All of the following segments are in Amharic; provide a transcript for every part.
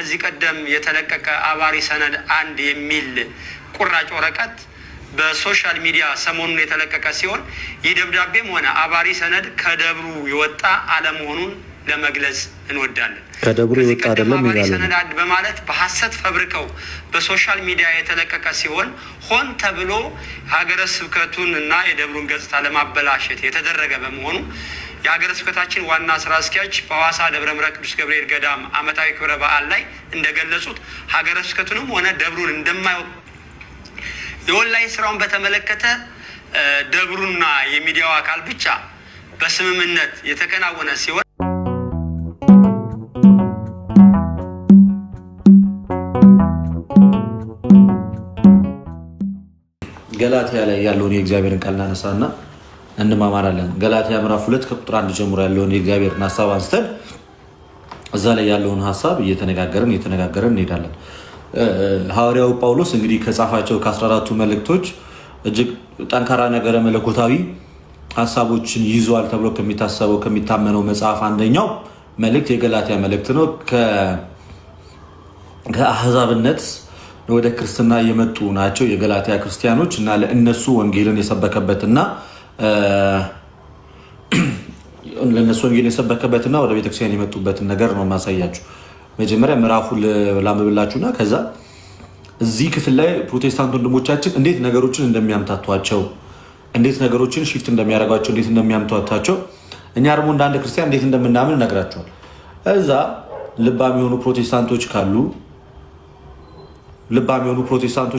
ከዚህ ቀደም የተለቀቀ አባሪ ሰነድ አንድ የሚል ቁራጭ ወረቀት በሶሻል ሚዲያ ሰሞኑን የተለቀቀ ሲሆን ይህ ደብዳቤም ሆነ አባሪ ሰነድ ከደብሩ የወጣ አለመሆኑን ለመግለጽ እንወዳለን። ከደብሩ የወጣ አይደለም ይላል ሰነድ አንድ በማለት በሐሰት ፈብርከው በሶሻል ሚዲያ የተለቀቀ ሲሆን ሆን ተብሎ ሀገረ ስብከቱን እና የደብሩን ገጽታ ለማበላሸት የተደረገ በመሆኑ የሀገረ ስብከታችን ዋና ስራ አስኪያጅ በሐዋሳ ደብረ ምሕረት ቅዱስ ገብርኤል ገዳም ዓመታዊ ክብረ በዓል ላይ እንደገለጹት ሀገረ ስብከቱንም ሆነ ደብሩን እንደማይወክሉ የኦንላይን ስራውን በተመለከተ ደብሩና የሚዲያው አካል ብቻ በስምምነት የተከናወነ ሲሆን ገላትያ ላይ ያለውን የእግዚአብሔርን ቃል እናነሳና እንማማራለን። ገላትያ ምዕራፍ 2 ከቁጥር 1 ጀምሮ ያለውን የእግዚአብሔርን ሐሳብ አንስተን እዛ ላይ ያለውን ሐሳብ እየተነጋገርን እንሄዳለን። ሐዋርያው ጳውሎስ እንግዲህ ከጻፋቸው ከ14ቱ መልእክቶች እጅግ ጠንካራ ነገረ መለኮታዊ ሐሳቦችን ይዟል ተብሎ ከሚታመነው መጽሐፍ አንደኛው መልእክት የገላትያ መልእክት ነው። ከአሕዛብነት ወደ ክርስትና የመጡ ናቸው የገላትያ ክርስቲያኖች እና ለእነሱ ወንጌልን የሰበከበትና ወደ ቤተክርስቲያን የመጡበትን ነገር ነው ማሳያችሁ። መጀመሪያ ምዕራፉን ላምብላችሁና ከዛ እዚህ ክፍል ላይ ፕሮቴስታንት ወንድሞቻችን እንዴት ነገሮችን እንደሚያምታቷቸው፣ እንዴት ነገሮችን ሽፍት እንደሚያደርጓቸው፣ እንዴት እንደሚያምታቷቸው እኛ ደግሞ እንደ አንድ ክርስቲያን እንዴት እንደምናምን እነግራቸዋል። እዛ ልባም የሆኑ ፕሮቴስታንቶች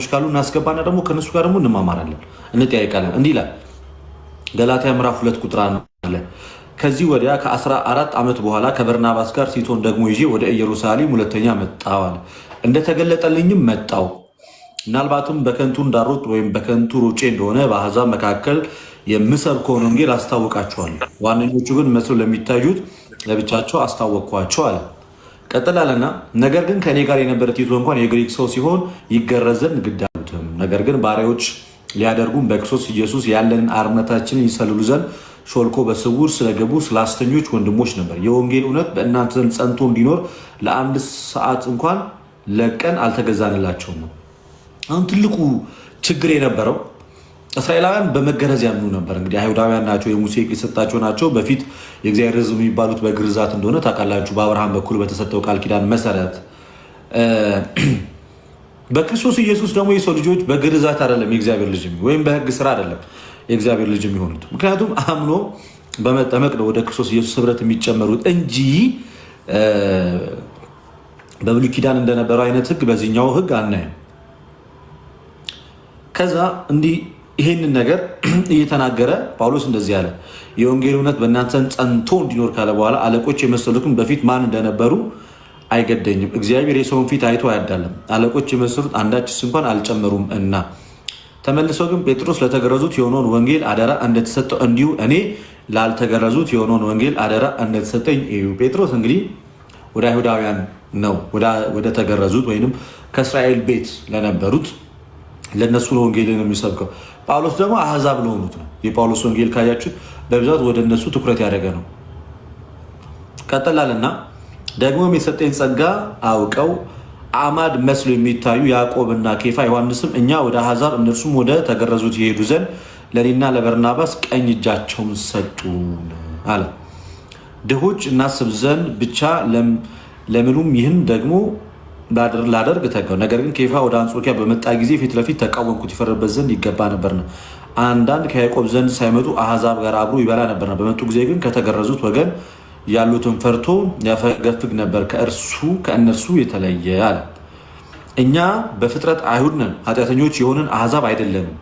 ካሉ እናስገባና ደግሞ ከነሱ ጋር ደግሞ እንማማራለን፣ እንጠያይቃለን። እንዲህ ይላል ገላትያ ምዕራፍ 2 ቁጥር 1 አለ። ከዚህ ወዲያ ከ14 ዓመት በኋላ ከበርናባስ ጋር ቲቶን ደግሞ ይዤ ወደ ኢየሩሳሌም ሁለተኛ መጣሁ አለ። እንደተገለጠልኝም መጣሁ። ምናልባትም በከንቱ እንዳሮጥ ወይም በከንቱ ሩጬ እንደሆነ በአሕዛብ መካከል የምሰብከውን ወንጌል አስታውቃቸዋለሁ። ዋነኞቹ ግን መስለው ለሚታዩት ለብቻቸው አስታወቅኳቸው አለ። ቀጥላለና ነገር ግን ከእኔ ጋር የነበረ ቲቶ እንኳን የግሪክ ሰው ሲሆን ይገረዝ ዘንድ ግድ አሉትም። ነገር ግን ባሪያዎች ሊያደርጉን በክርስቶስ ኢየሱስ ያለንን አርነታችንን ይሰልሉ ዘንድ ሾልኮ በስውር ስለገቡ ስለ ሐሰተኞች ወንድሞች ነበር። የወንጌል እውነት በእናንተ ዘንድ ጸንቶ እንዲኖር ለአንድ ሰዓት እንኳን ለቀን አልተገዛንላቸውም ነው። አሁን ትልቁ ችግር የነበረው እስራኤላውያን በመገረዝ ያምኑ ነበር። እንግዲህ አይሁዳውያን ናቸው፣ የሙሴ የሰጣቸው ናቸው። በፊት የእግዚአብሔር ሕዝብ የሚባሉት በግርዛት እንደሆነ ታውቃላችሁ። በአብርሃም በኩል በተሰጠው ቃል ኪዳን መሰረት በክርስቶስ ኢየሱስ ደግሞ የሰው ልጆች በግርዛት አይደለም የእግዚአብሔር ልጅ ወይም በሕግ ስራ አይደለም የእግዚአብሔር ልጅ የሚሆኑት። ምክንያቱም አምኖ በመጠመቅ ነው ወደ ክርስቶስ ኢየሱስ ህብረት የሚጨመሩት እንጂ በብሉይ ኪዳን እንደነበረው አይነት ሕግ በዚህኛው ሕግ አናይም። ከዛ እንዲህ ይሄንን ነገር እየተናገረ ጳውሎስ እንደዚህ አለ። የወንጌል እውነት በእናንተ ዘንድ ጸንቶ እንዲኖር ካለ በኋላ አለቆች የመሰሉትን በፊት ማን እንደነበሩ አይገደኝም። እግዚአብሔር የሰውን ፊት አይቶ አያዳለም። አለቆች የመሰሉት አንዳችስ እንኳን አልጨመሩም እና ተመልሶ ግን ጴጥሮስ ለተገረዙት የሆነውን ወንጌል አደራ እንደተሰጠው እንዲሁ እኔ ላልተገረዙት የሆነውን ወንጌል አደራ እንደተሰጠኝ እዩ። ጴጥሮስ እንግዲህ ወደ አይሁዳውያን ነው ወደ ተገረዙት ወይም ከእስራኤል ቤት ለነበሩት ለነሱ ነው ወንጌልን የሚሰብከው። ጳውሎስ ደግሞ አሕዛብ ለሆኑት ነው። የጳውሎስ ወንጌል ካያችሁት በብዛት ወደ እነሱ ትኩረት ያደረገ ነው። ቀጥላልና ደግሞም የሰጠኝ ጸጋ አውቀው አማድ መስሎ የሚታዩ ያዕቆብና ኬፋ ዮሐንስም እኛ ወደ አሕዛብ እነርሱም ወደ ተገረዙት ይሄዱ ዘንድ ለእኔና ለበርናባስ ቀኝ እጃቸውን ሰጡን አለ። ድሆች እናስብ ዘንድ ብቻ ለምኑም ይህን ደግሞ ላደርግ ተጋው። ነገር ግን ኬፋ ወደ አንጾኪያ በመጣ ጊዜ ፊት ለፊት ተቃወምኩት፣ ይፈረድበት ዘንድ ይገባ ነበርና። አንዳንድ ከያዕቆብ ዘንድ ሳይመጡ አሕዛብ ጋር አብሮ ይበላ ነበርና። በመጡ ጊዜ ግን ከተገረዙት ወገን ያሉትን ፈርቶ ያፈገፍግ ነበር፣ ከእነርሱ የተለየ አለ። እኛ በፍጥረት አይሁድ ነን፣ ኃጢአተኞች የሆንን አሕዛብ አይደለንም።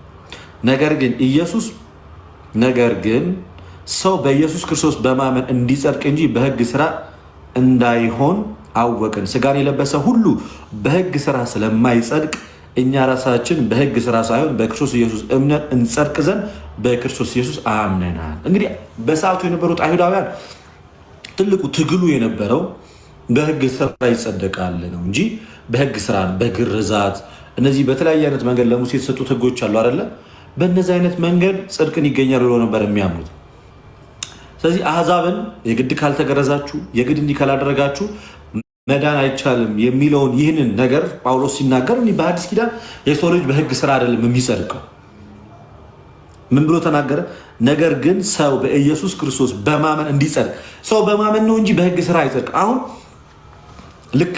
ነገር ግን ሰው በኢየሱስ ክርስቶስ በማመን እንዲጸድቅ እንጂ በሕግ ስራ እንዳይሆን አወቅን። ስጋን የለበሰ ሁሉ በሕግ ስራ ስለማይጸድቅ እኛ ራሳችን በሕግ ስራ ሳይሆን በክርስቶስ ኢየሱስ እምነት እንጸድቅ ዘንድ በክርስቶስ ኢየሱስ አምነናል። እንግዲህ በሰዓቱ የነበሩት አይሁዳውያን ትልቁ ትግሉ የነበረው በሕግ ስራ ይጸደቃል ነው እንጂ በሕግ ስራ በግርዛት እነዚህ በተለያየ አይነት መንገድ ለሙሴ የተሰጡት ሕጎች አሉ አይደለ? በእነዚህ አይነት መንገድ ጽድቅን ይገኛል ብሎ ነበር የሚያምኑት። ስለዚህ አሕዛብን የግድ ካልተገረዛችሁ የግድ እንዲህ ካላደረጋችሁ መዳን አይቻልም የሚለውን ይህንን ነገር ጳውሎስ ሲናገር በአዲስ ኪዳን የሰው ልጅ በሕግ ስራ አይደለም የሚጸድቀው። ምን ብሎ ተናገረ? ነገር ግን ሰው በኢየሱስ ክርስቶስ በማመን እንዲጸድቅ። ሰው በማመን ነው እንጂ በሕግ ስራ አይጸድቅ። አሁን ልክ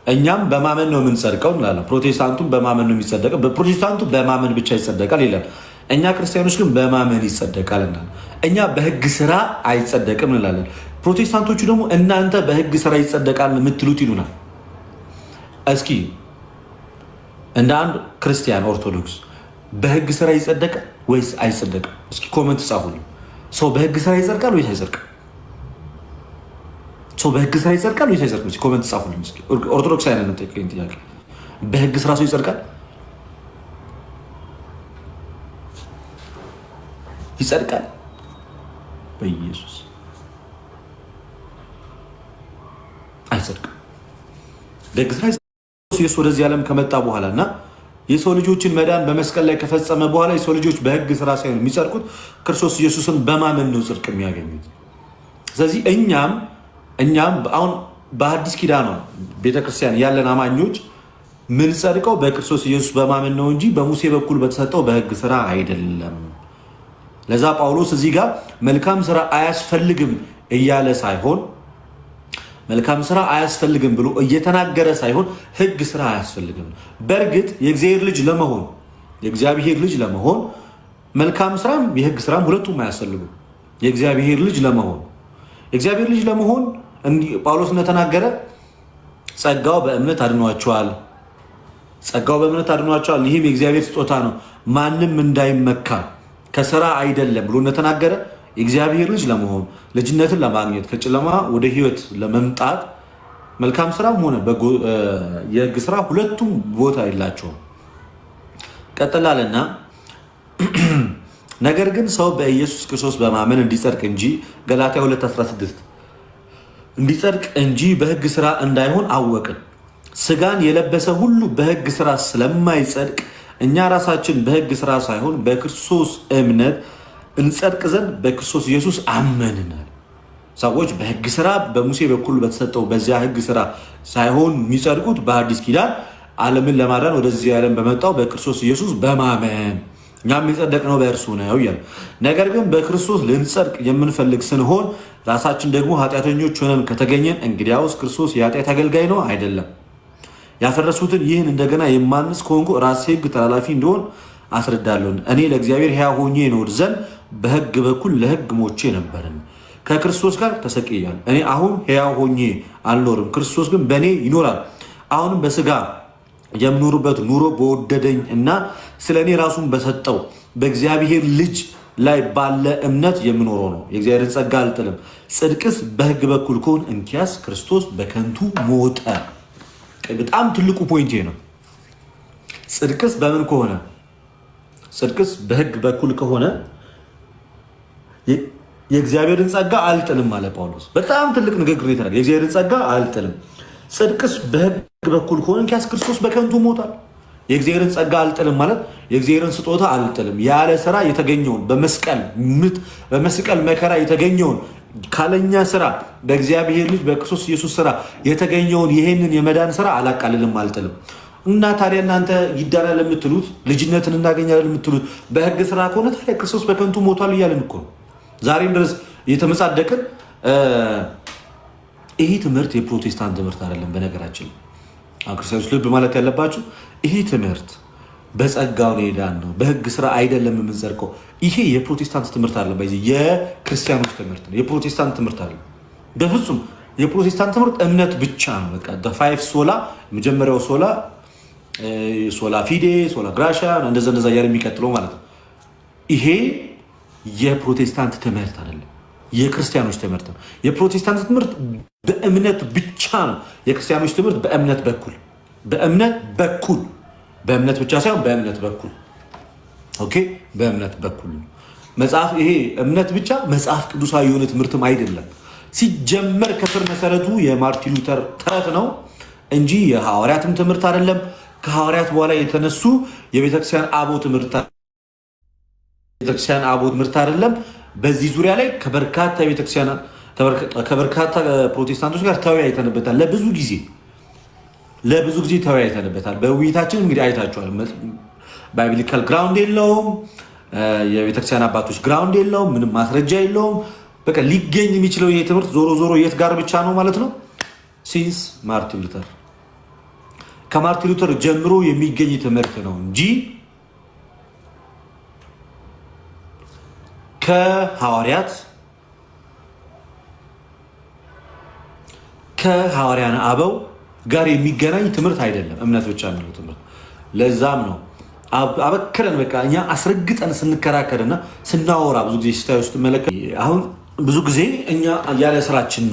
እኛም በማመን ነው የምንጸድቀው እንላለን። ፕሮቴስታንቱም በማመን ነው የሚጸደቀው። በፕሮቴስታንቱ በማመን ብቻ ይጸደቃል ይላል። እኛ ክርስቲያኖች ግን በማመን ይጸደቃል እንላለን። እኛ በሕግ ስራ አይጸደቅም እንላለን። ፕሮቴስታንቶቹ ደግሞ እናንተ በሕግ ስራ ይጸደቃል የምትሉት ይሉናል። እስኪ እንደ አንድ ክርስቲያን ኦርቶዶክስ በሕግ ስራ ይጸደቃል ወይስ አይጸደቅም? እስኪ ኮመንት ጻፉልኝ። ሰው በሕግ ስራ ይጸድቃል ወይስ አይጸድቅም? ሰው በሕግ ስራ ይጸድቃል ወይስ አይጸድቅም? እስኪ ኮመንት ጻፉልኝ። እስኪ ኦርቶዶክስ አይነት ነው ጠይቀኝ ጥያቄ። በሕግ ስራ ሰው ይጸድቃል? ይጸድቃል? በኢየሱስ አይጸድቅም። በሕግ ስራ ኢየሱስ ወደዚህ ዓለም ከመጣ በኋላ እና የሰው ልጆችን መዳን በመስቀል ላይ ከፈጸመ በኋላ የሰው ልጆች በሕግ ስራ ሳይሆን የሚጸድቁት ክርስቶስ ኢየሱስን በማመን ነው ጽድቅ የሚያገኙት። ስለዚህ እኛም አሁን በአዲስ ኪዳን ቤተክርስቲያን ያለን አማኞች ምንጸድቀው በክርስቶስ ኢየሱስ በማመን ነው እንጂ በሙሴ በኩል በተሰጠው በሕግ ስራ አይደለም። ለዛ ጳውሎስ እዚህ ጋር መልካም ስራ አያስፈልግም እያለ ሳይሆን መልካም ስራ አያስፈልግም ብሎ እየተናገረ ሳይሆን ሕግ ስራ አያስፈልግም። በእርግጥ የእግዚአብሔር ልጅ ለመሆን መልካም ስራም የሕግ ስራም ሁለቱም አያስፈልጉም። የእግዚአብሔር ልጅ ለመሆን ጳውሎስ እንደተናገረ ጸጋው በእምነት አድኗቸዋል። ይህም የእግዚአብሔር ስጦታ ነው፣ ማንም እንዳይመካ ከስራ አይደለም ብሎ እንደተናገረ የእግዚአብሔር ልጅ ለመሆን ልጅነትን ለማግኘት ከጨለማ ወደ ሕይወት ለመምጣት መልካም ስራም ሆነ የሕግ ስራ ሁለቱም ቦታ የላቸውም። ቀጥላለና ነገር ግን ሰው በኢየሱስ ክርስቶስ በማመን እንዲጸድቅ እንጂ ገላትያ 2:16 እንዲጸድቅ እንጂ በሕግ ስራ እንዳይሆን አወቅን። ስጋን የለበሰ ሁሉ በሕግ ስራ ስለማይጸድቅ እኛ ራሳችን በሕግ ስራ ሳይሆን በክርስቶስ እምነት እንጸድቅ ዘንድ በክርስቶስ ኢየሱስ አመንናል። ሰዎች በሕግ ስራ በሙሴ በኩል በተሰጠው በዚያ ሕግ ስራ ሳይሆን የሚጸድቁት በአዲስ ኪዳን ዓለምን ለማዳን ወደዚህ ዓለም በመጣው በክርስቶስ ኢየሱስ በማመን እኛም የጸደቅነው በእርሱ ነው እያለ ነገር ግን በክርስቶስ ልንጸድቅ የምንፈልግ ስንሆን ራሳችን ደግሞ ኃጢአተኞች ሆነን ከተገኘን እንግዲያውስ ክርስቶስ የኃጢአት አገልጋይ ነው አይደለም። ያፈረሱትን ይህን እንደገና የማንስ ከሆንኩ ራሴ ሕግ ተላላፊ እንደሆን አስረዳለሁ። እኔ ለእግዚአብሔር ሕያው ሆኜ እኖር ዘንድ በሕግ በኩል ለሕግ ሞቼ ነበርን፣ ከክርስቶስ ጋር ተሰቅያለሁ። እኔ አሁን ሕያው ሆኜ አልኖርም፣ ክርስቶስ ግን በእኔ ይኖራል። አሁንም በስጋ የምኖርበት ኑሮ በወደደኝ እና ስለ እኔ ራሱን በሰጠው በእግዚአብሔር ልጅ ላይ ባለ እምነት የምኖረው ነው። የእግዚአብሔርን ጸጋ አልጥልም። ጽድቅስ በሕግ በኩል ከሆነ እንኪያስ ክርስቶስ በከንቱ ሞተ። በጣም ትልቁ ፖይንት ነው። ጽድቅስ በምን ከሆነ ጽድቅስ በሕግ በኩል ከሆነ የእግዚአብሔርን ጸጋ አልጥልም አለ ጳውሎስ። በጣም ትልቅ ንግግር ነው። የእግዚአብሔርን ጸጋ አልጥልም። ጽድቅስ በሕግ በኩል ከሆነ እንኪያስ ክርስቶስ በከንቱ ሞታል። የእግዚአብሔርን ጸጋ አልጥልም ማለት የእግዚአብሔርን ስጦታ አልጥልም፣ ያለ ስራ የተገኘውን በመስቀል መከራ የተገኘውን ካለኛ ስራ በእግዚአብሔር ልጅ በክርስቶስ ኢየሱስ ስራ የተገኘውን ይህንን የመዳን ስራ አላቃልልም፣ አልጥልም። እና ታዲያ እናንተ ይዳናል የምትሉት ልጅነትን እናገኛለን የምትሉት በሕግ ስራ ከሆነ ታዲያ ክርስቶስ በከንቱ ሞቷል እያለን እኮ ነው ዛሬም ድረስ እየተመጻደቅን። ይሄ ትምህርት የፕሮቴስታንት ትምህርት አይደለም። በነገራችን ክርስቲያኖች ልብ ማለት ያለባችሁ ይሄ ትምህርት በጸጋው ሄዳን ነው፣ በሕግ ስራ አይደለም የምንጸድቀው። ይሄ የፕሮቴስታንት ትምህርት አለ፣ የክርስቲያኖች ትምህርት ነው። የፕሮቴስታንት ትምህርት አለ በፍጹም። የፕሮቴስታንት ትምህርት እምነት ብቻ ነው። በቃ ፋይቭ ሶላ፣ መጀመሪያው ሶላ ፊዴ፣ ሶላ ግራሻ፣ እንደዛ እያለ የሚቀጥለው ማለት ነው። ይሄ የፕሮቴስታንት ትምህርት አይደለም፣ የክርስቲያኖች ትምህርት ነው። የፕሮቴስታንት ትምህርት በእምነት ብቻ ነው። የክርስቲያኖች ትምህርት በእምነት በኩል በእምነት ብቻ ሳይሆን በእምነት በኩል ኦኬ፣ በእምነት በኩል መጽሐፍ። ይሄ እምነት ብቻ መጽሐፍ ቅዱሳዊ የሆነ ትምህርትም አይደለም። ሲጀመር ከስር መሰረቱ የማርቲን ሉተር ተረት ነው እንጂ የሐዋርያትም ትምህርት አይደለም። ከሐዋርያት በኋላ የተነሱ የቤተክርስቲያን አበው ትምህርት አይደለም። በዚህ ዙሪያ ላይ ከበርካታ የቤተክርስቲያን ከበርካታ ፕሮቴስታንቶች ጋር ተወያይተንበታል። ለብዙ ጊዜ ተወያይተንበታል። በውይይታችን እንግዲህ አይታችኋል። ባይብሊካል ግራውንድ የለውም። የቤተክርስቲያን አባቶች ግራውንድ የለውም። ምንም ማስረጃ የለውም። በቃ ሊገኝ የሚችለው ይሄ ትምህርት ዞሮ የት ጋር ብቻ ነው ማለት ነው? ሲንስ ማርቲን ሉተር፣ ከማርቲን ሉተር ጀምሮ የሚገኝ ትምህርት ነው እንጂ ከሐዋርያን አበው ጋር የሚገናኝ ትምህርት አይደለም። እምነት ብቻ የሚለው ትምህርት። ለዛም ነው አበክረን በቃ እኛ አስረግጠን ስንከራከርና ስናወራ ብዙ ጊዜ ስታዩ ስትመለከት አሁን ብዙ ጊዜ እኛ ያለ ስራችን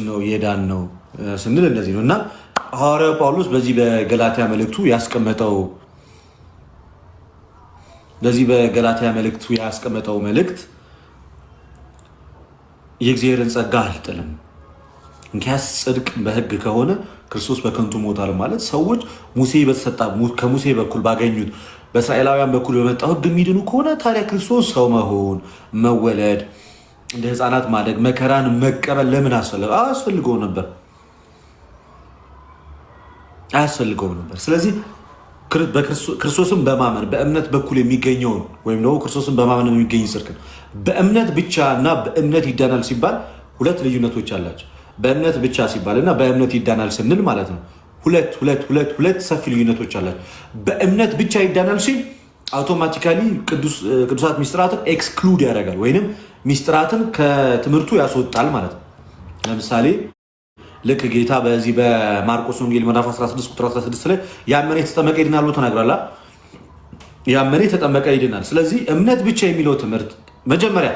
ነው የዳን ነው ስንል እንደዚህ ነው። እና ሐዋርያው ጳውሎስ በዚህ በገላትያ መልእክቱ ያስቀመጠው መልእክት የእግዚአብሔርን ጸጋ አልጥልም፣ እንኪያስ ጽድቅ በሕግ ከሆነ ክርስቶስ በከንቱ ሞቷል ማለት ሰዎች ከሙሴ በኩል ባገኙት በእስራኤላውያን በኩል በመጣው ሕግ የሚድኑ ከሆነ ታዲያ ክርስቶስ ሰው መሆን፣ መወለድ፣ እንደ ሕፃናት ማደግ፣ መከራን መቀበል ለምን አያስፈልገው ነበር? ስለዚህ ክርስቶስን በማመን በእምነት በኩል የሚገኘውን ወይም ደግሞ ክርስቶስን በማመን የሚገኝ ጽድቅ ነው። በእምነት ብቻ እና በእምነት ይዳናል ሲባል ሁለት ልዩነቶች አላቸው። በእምነት ብቻ ሲባል እና በእምነት ይዳናል ስንል ማለት ነው ሁለት ሰፊ ልዩነቶች አላቸው። በእምነት ብቻ ይዳናል ሲል አውቶማቲካሊ ቅዱሳት ሚስጥራትን ኤክስክሉድ ያደርጋል ወይንም ሚስጥራትን ከትምህርቱ ያስወጣል ማለት ነው። ለምሳሌ ልክ ጌታ በዚህ በማርቆስ ወንጌል ምዕራፍ 16 ቁጥር 16 ላይ ያመነ የተጠመቀ ይድናል ብሎ ተናግሯል። ያመነ የተጠመቀ ይድናል። ስለዚህ እምነት ብቻ የሚለው ትምህርት መጀመሪያ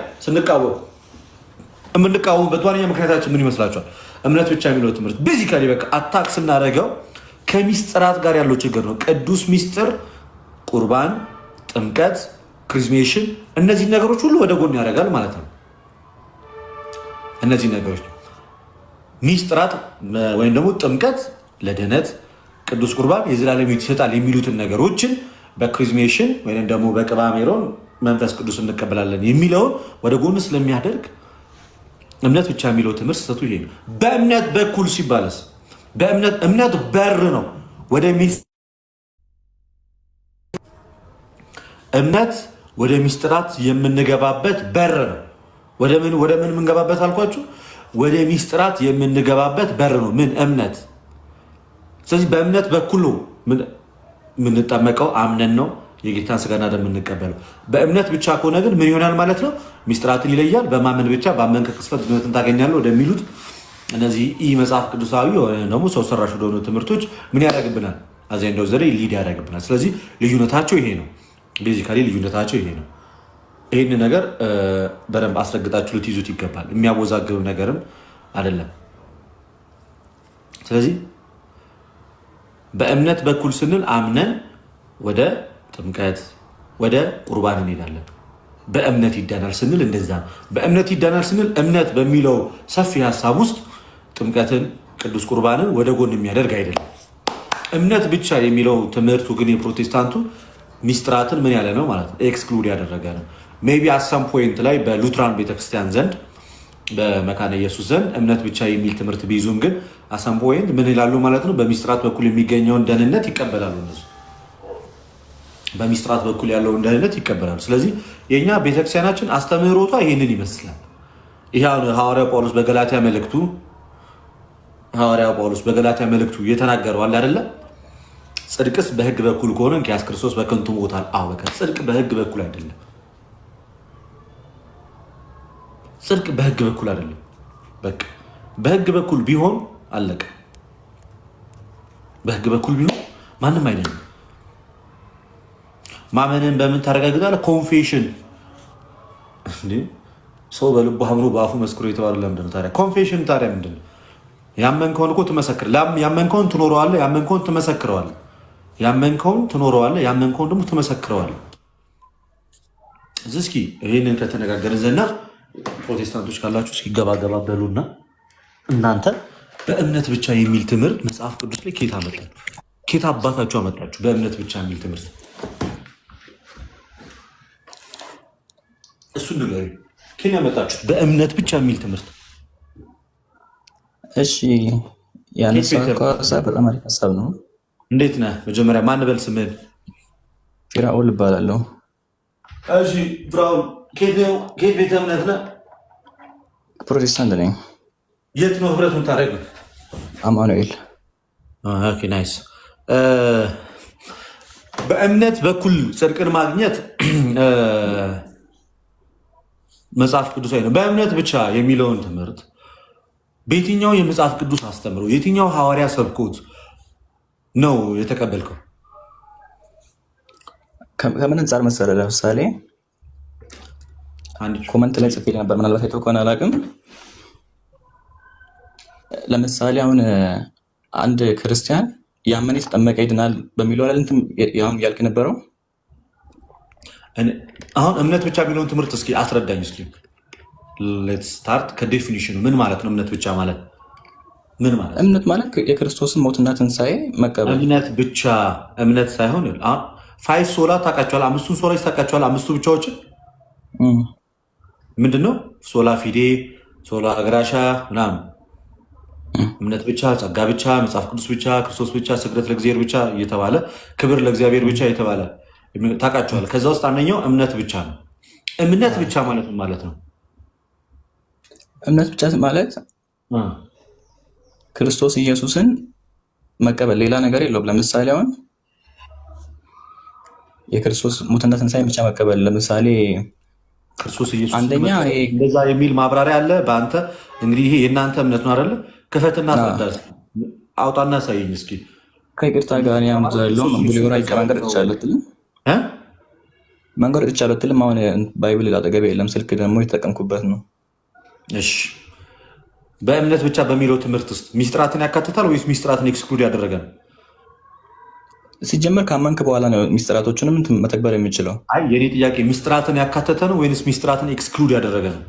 የምንቃወምበት ዋነኛ ምክንያታችን ምን ይመስላችኋል? እምነት ብቻ የሚለው ትምህርት ቤዚካሊ በቃ አታክ ስናደርገው ከሚስጥራት ጋር ያለው ችግር ነው። ቅዱስ ሚስጥር፣ ቁርባን፣ ጥምቀት፣ ክሪዝሜሽን እነዚህ ነገሮች ሁሉ ወደ ጎን ያደርጋል ማለት ነው። እነዚህ ነገሮች ሚስጥራት ወይም ደግሞ ጥምቀት ለድህነት፣ ቅዱስ ቁርባን የዘላለም ሕይወት ይሰጣል የሚሉትን ነገሮችን በክሪዝሜሽን ወይም ደግሞ በቅባ ሜሮን መንፈስ ቅዱስ እንቀበላለን የሚለውን ወደ ጎን ስለሚያደርግ እምነት ብቻ የሚለው ትምህርት ስህተቱ ይሄ ነው። በእምነት በኩል ሲባልስ እምነት በር ነው እምነት ወደ ሚስጥራት የምንገባበት በር ነው። ወደ ምን የምንገባበት አልኳችሁ? ወደ ሚስጥራት የምንገባበት በር ነው። ምን እምነት። ስለዚህ በእምነት በኩል ነው የምንጠመቀው፣ አምነን ነው የጌታን ስጋና ደም የምንቀበለው። በእምነት ብቻ ከሆነ ግን ምን ይሆናል ማለት ነው? ሚስጥራትን ይለያል። በማመን ብቻ ባመንክ ቅስፈት ድነትን ታገኛለህ ወደሚሉት እነዚህ መጽሐፍ ቅዱሳዊ ደግሞ ሰው ሰራሽ ወደሆኑ ትምህርቶች ምን ያደርግብናል? አዘንዳው ዘዴ ሊድ ያደርግብናል። ስለዚህ ልዩነታቸው ይሄ ነው። ቤዚካሊ ልዩነታቸው ይሄ ነው። ይህን ነገር በደንብ አስረግጣችሁ ልትይዙት ይገባል። የሚያወዛግብ ነገርም አይደለም። ስለዚህ በእምነት በኩል ስንል አምነን ወደ ጥምቀት ወደ ቁርባን እንሄዳለን። በእምነት ይዳናል ስንል እንደዛ ነው። በእምነት ይዳናል ስንል እምነት በሚለው ሰፊ ሀሳብ ውስጥ ጥምቀትን፣ ቅዱስ ቁርባንን ወደ ጎን የሚያደርግ አይደለም። እምነት ብቻ የሚለው ትምህርቱ ግን የፕሮቴስታንቱ ሚስጥራትን ምን ያለ ነው ማለት ነው? ኤክስክሉድ ያደረገ ነው። ሜይ ቢ አት ሰም ፖይንት ላይ በሉትራን ቤተክርስቲያን ዘንድ በመካነ ኢየሱስ ዘንድ እምነት ብቻ የሚል ትምህርት ቢይዙም ግን አት ሰም ፖይንት ምን ይላሉ ማለት ነው? በሚስጥራት በኩል የሚገኘውን ደህንነት ይቀበላሉ። እነሱ በሚስጥራት በኩል ያለውን ደህንነት ይቀበላሉ። ስለዚህ የእኛ ቤተክርስቲያናችን አስተምህሮቷ ይህንን ይመስላል። ይህ ሐዋርያው ጳውሎስ በገላትያ መልእክቱ የተናገረው አለ አይደለ? ጽድቅስ በሕግ በኩል ከሆነ እንኪያስ ክርስቶስ በከንቱ ሞቷል። በቃ ጽድቅ በሕግ በኩል አይደለም። ጽድቅ በሕግ በኩል አይደለም። በቃ በሕግ በኩል ቢሆን አለቀ። በሕግ በኩል ቢሆን ማንም አይደለም። ማመንን በምን ታረጋግጣለህ? ኮንፌሽን። ሰው በልቡ አምኖ በአፉ መስክሮ የተባለ ለምንድን ነው ታዲያ? ኮንፌሽን ታዲያ ምንድን ነው? ያመንከውን እኮ ትመሰክር፣ ያመንከውን ትኖረዋለህ፣ ያመንከውን ትመሰክረዋለህ፣ ያመንከውን ትኖረዋለህ፣ ያመንከውን ደግሞ ትመሰክረዋለህ። እስኪ ይህንን ከተነጋገርን ዘና ፕሮቴስታንቶች ካላችሁ እስኪ ገባ በሉና እናንተ በእምነት ብቻ የሚል ትምህርት መጽሐፍ ቅዱስ ላይ ኬት አመጣችሁ? ኬት አባታችሁ አመጣችሁ? በእምነት ብቻ የሚል ትምህርት እሱን ንገሩኝ። ኬን ያመጣችሁት በእምነት ብቻ የሚል ትምህርት። እሺ ያነሳው ሀሳብ በጣም አሪፍ ሀሳብ ነው። እንዴት ነህ? መጀመሪያ ማን በል ስምህን? ፊራኦል እባላለሁ። እሺ ፍራኦል፣ ከየት ቤተ እምነት ነህ? ፕሮቴስታንት ነኝ። የት ነው ህብረት የምታደርገው? አማኑኤል። ኦኬ ናይስ። በእምነት በኩል ጽድቅን ማግኘት መጽሐፍ ቅዱሳዊ ነው። በእምነት ብቻ የሚለውን ትምህርት በየትኛው የመጽሐፍ ቅዱስ አስተምሮ የትኛው ሐዋርያ ሰብኮት ነው የተቀበልከው? ከምን አንጻር መሰለህ? ለምሳሌ ኮመንት ላይ ጽፌ ነበር፣ ምናልባት አይተው ከሆነ አላውቅም። ለምሳሌ አሁን አንድ ክርስቲያን ያመነ የተጠመቀ ይድናል በሚለው ላይ ያሁን ያልክ ነበረው። አሁን እምነት ብቻ የሚለውን ትምህርት እስኪ አስረዳኝ። እስኪ ሌትስ ስታርት ከዴፊኒሽኑ። ምን ማለት ነው እምነት ብቻ ማለት? ምን ማለት እምነት ማለት የክርስቶስን ሞትና ትንሣኤ መቀበል። እምነት ብቻ እምነት ሳይሆን ፋይቭ ሶላ ታውቃቸዋል? አምስቱን ሶላ ታውቃቸዋል? አምስቱ ብቻዎችን ምንድነው? ሶላ ፊዴ፣ ሶላ ግራሻ ምናምን። እምነት ብቻ፣ ጸጋ ብቻ፣ መጽሐፍ ቅዱስ ብቻ፣ ክርስቶስ ብቻ፣ ስግደት ለእግዚአብሔር ብቻ እየተባለ ክብር ለእግዚአብሔር ብቻ እየተባለ ታውቃቸዋል። ከዛ ውስጥ አንደኛው እምነት ብቻ ነው። እምነት ብቻ ማለት ምን ማለት ነው? እምነት ብቻ ማለት ክርስቶስ ኢየሱስን መቀበል፣ ሌላ ነገር የለውም። ለምሳሌ አሁን የክርስቶስ ሞትና ትንሣኤ ብቻ መቀበል። ለምሳሌ ክርስቶስ ኢየሱስ አንደኛ እንደዛ የሚል ማብራሪያ አለ በአንተ። እንግዲህ ይሄ የእናንተ እምነት ነው አይደለ? ክፈትና አስረዳ፣ አውጣና ሳይኝ እስኪ። ከይቅርታ ጋር ያምዝ ያለው ቡሊዮራ መንገድ ትቻለትልም መንገድ ትቻለትልም። አሁን ባይብል አጠገቤ የለም፣ ስልክ ደግሞ የተጠቀምኩበት ነው። እሺ፣ በእምነት ብቻ በሚለው ትምህርት ውስጥ ሚስጥራትን ያካትታል ወይስ ሚስጥራትን ኤክስክሉድ ያደረገ ነው? ሲጀመር ካመንክ በኋላ ነው ሚስጥራቶችንም መተግበር የሚችለው። አይ የኔ ጥያቄ ሚስጥራትን ያካተተ ነው ወይስ ሚስጥራትን ኤክስክሉድ ያደረገ ነው?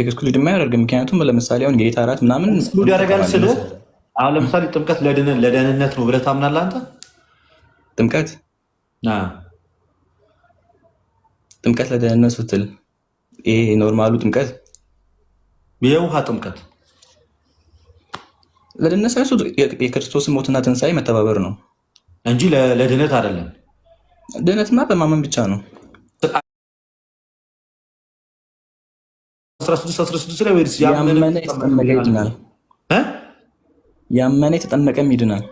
ኤክስክሉድ የማያደርግ ምክንያቱም ለምሳሌ አሁን ጌታ እራት ምናምን ኤክስክሉድ ያደርጋል ስል አሁን ለምሳሌ ጥምቀት ለደህንነት ነው ብለህ ታምናለህ አንተ? ጥምቀት ለደህንነት ስትል ይሄ ኖርማሉ ጥምቀት የውሃ ጥምቀት ለደህንነት ሳይሆን የክርስቶስን ሞትና ትንሣኤ መተባበር ነው እንጂ ለድህነት አይደለም። ድህነትማ በማመን ብቻ ነው። 16 ላይ ወይስ ያመነ የተጠመቀ ይድናል? ያመነ የተጠመቀም ይድናል።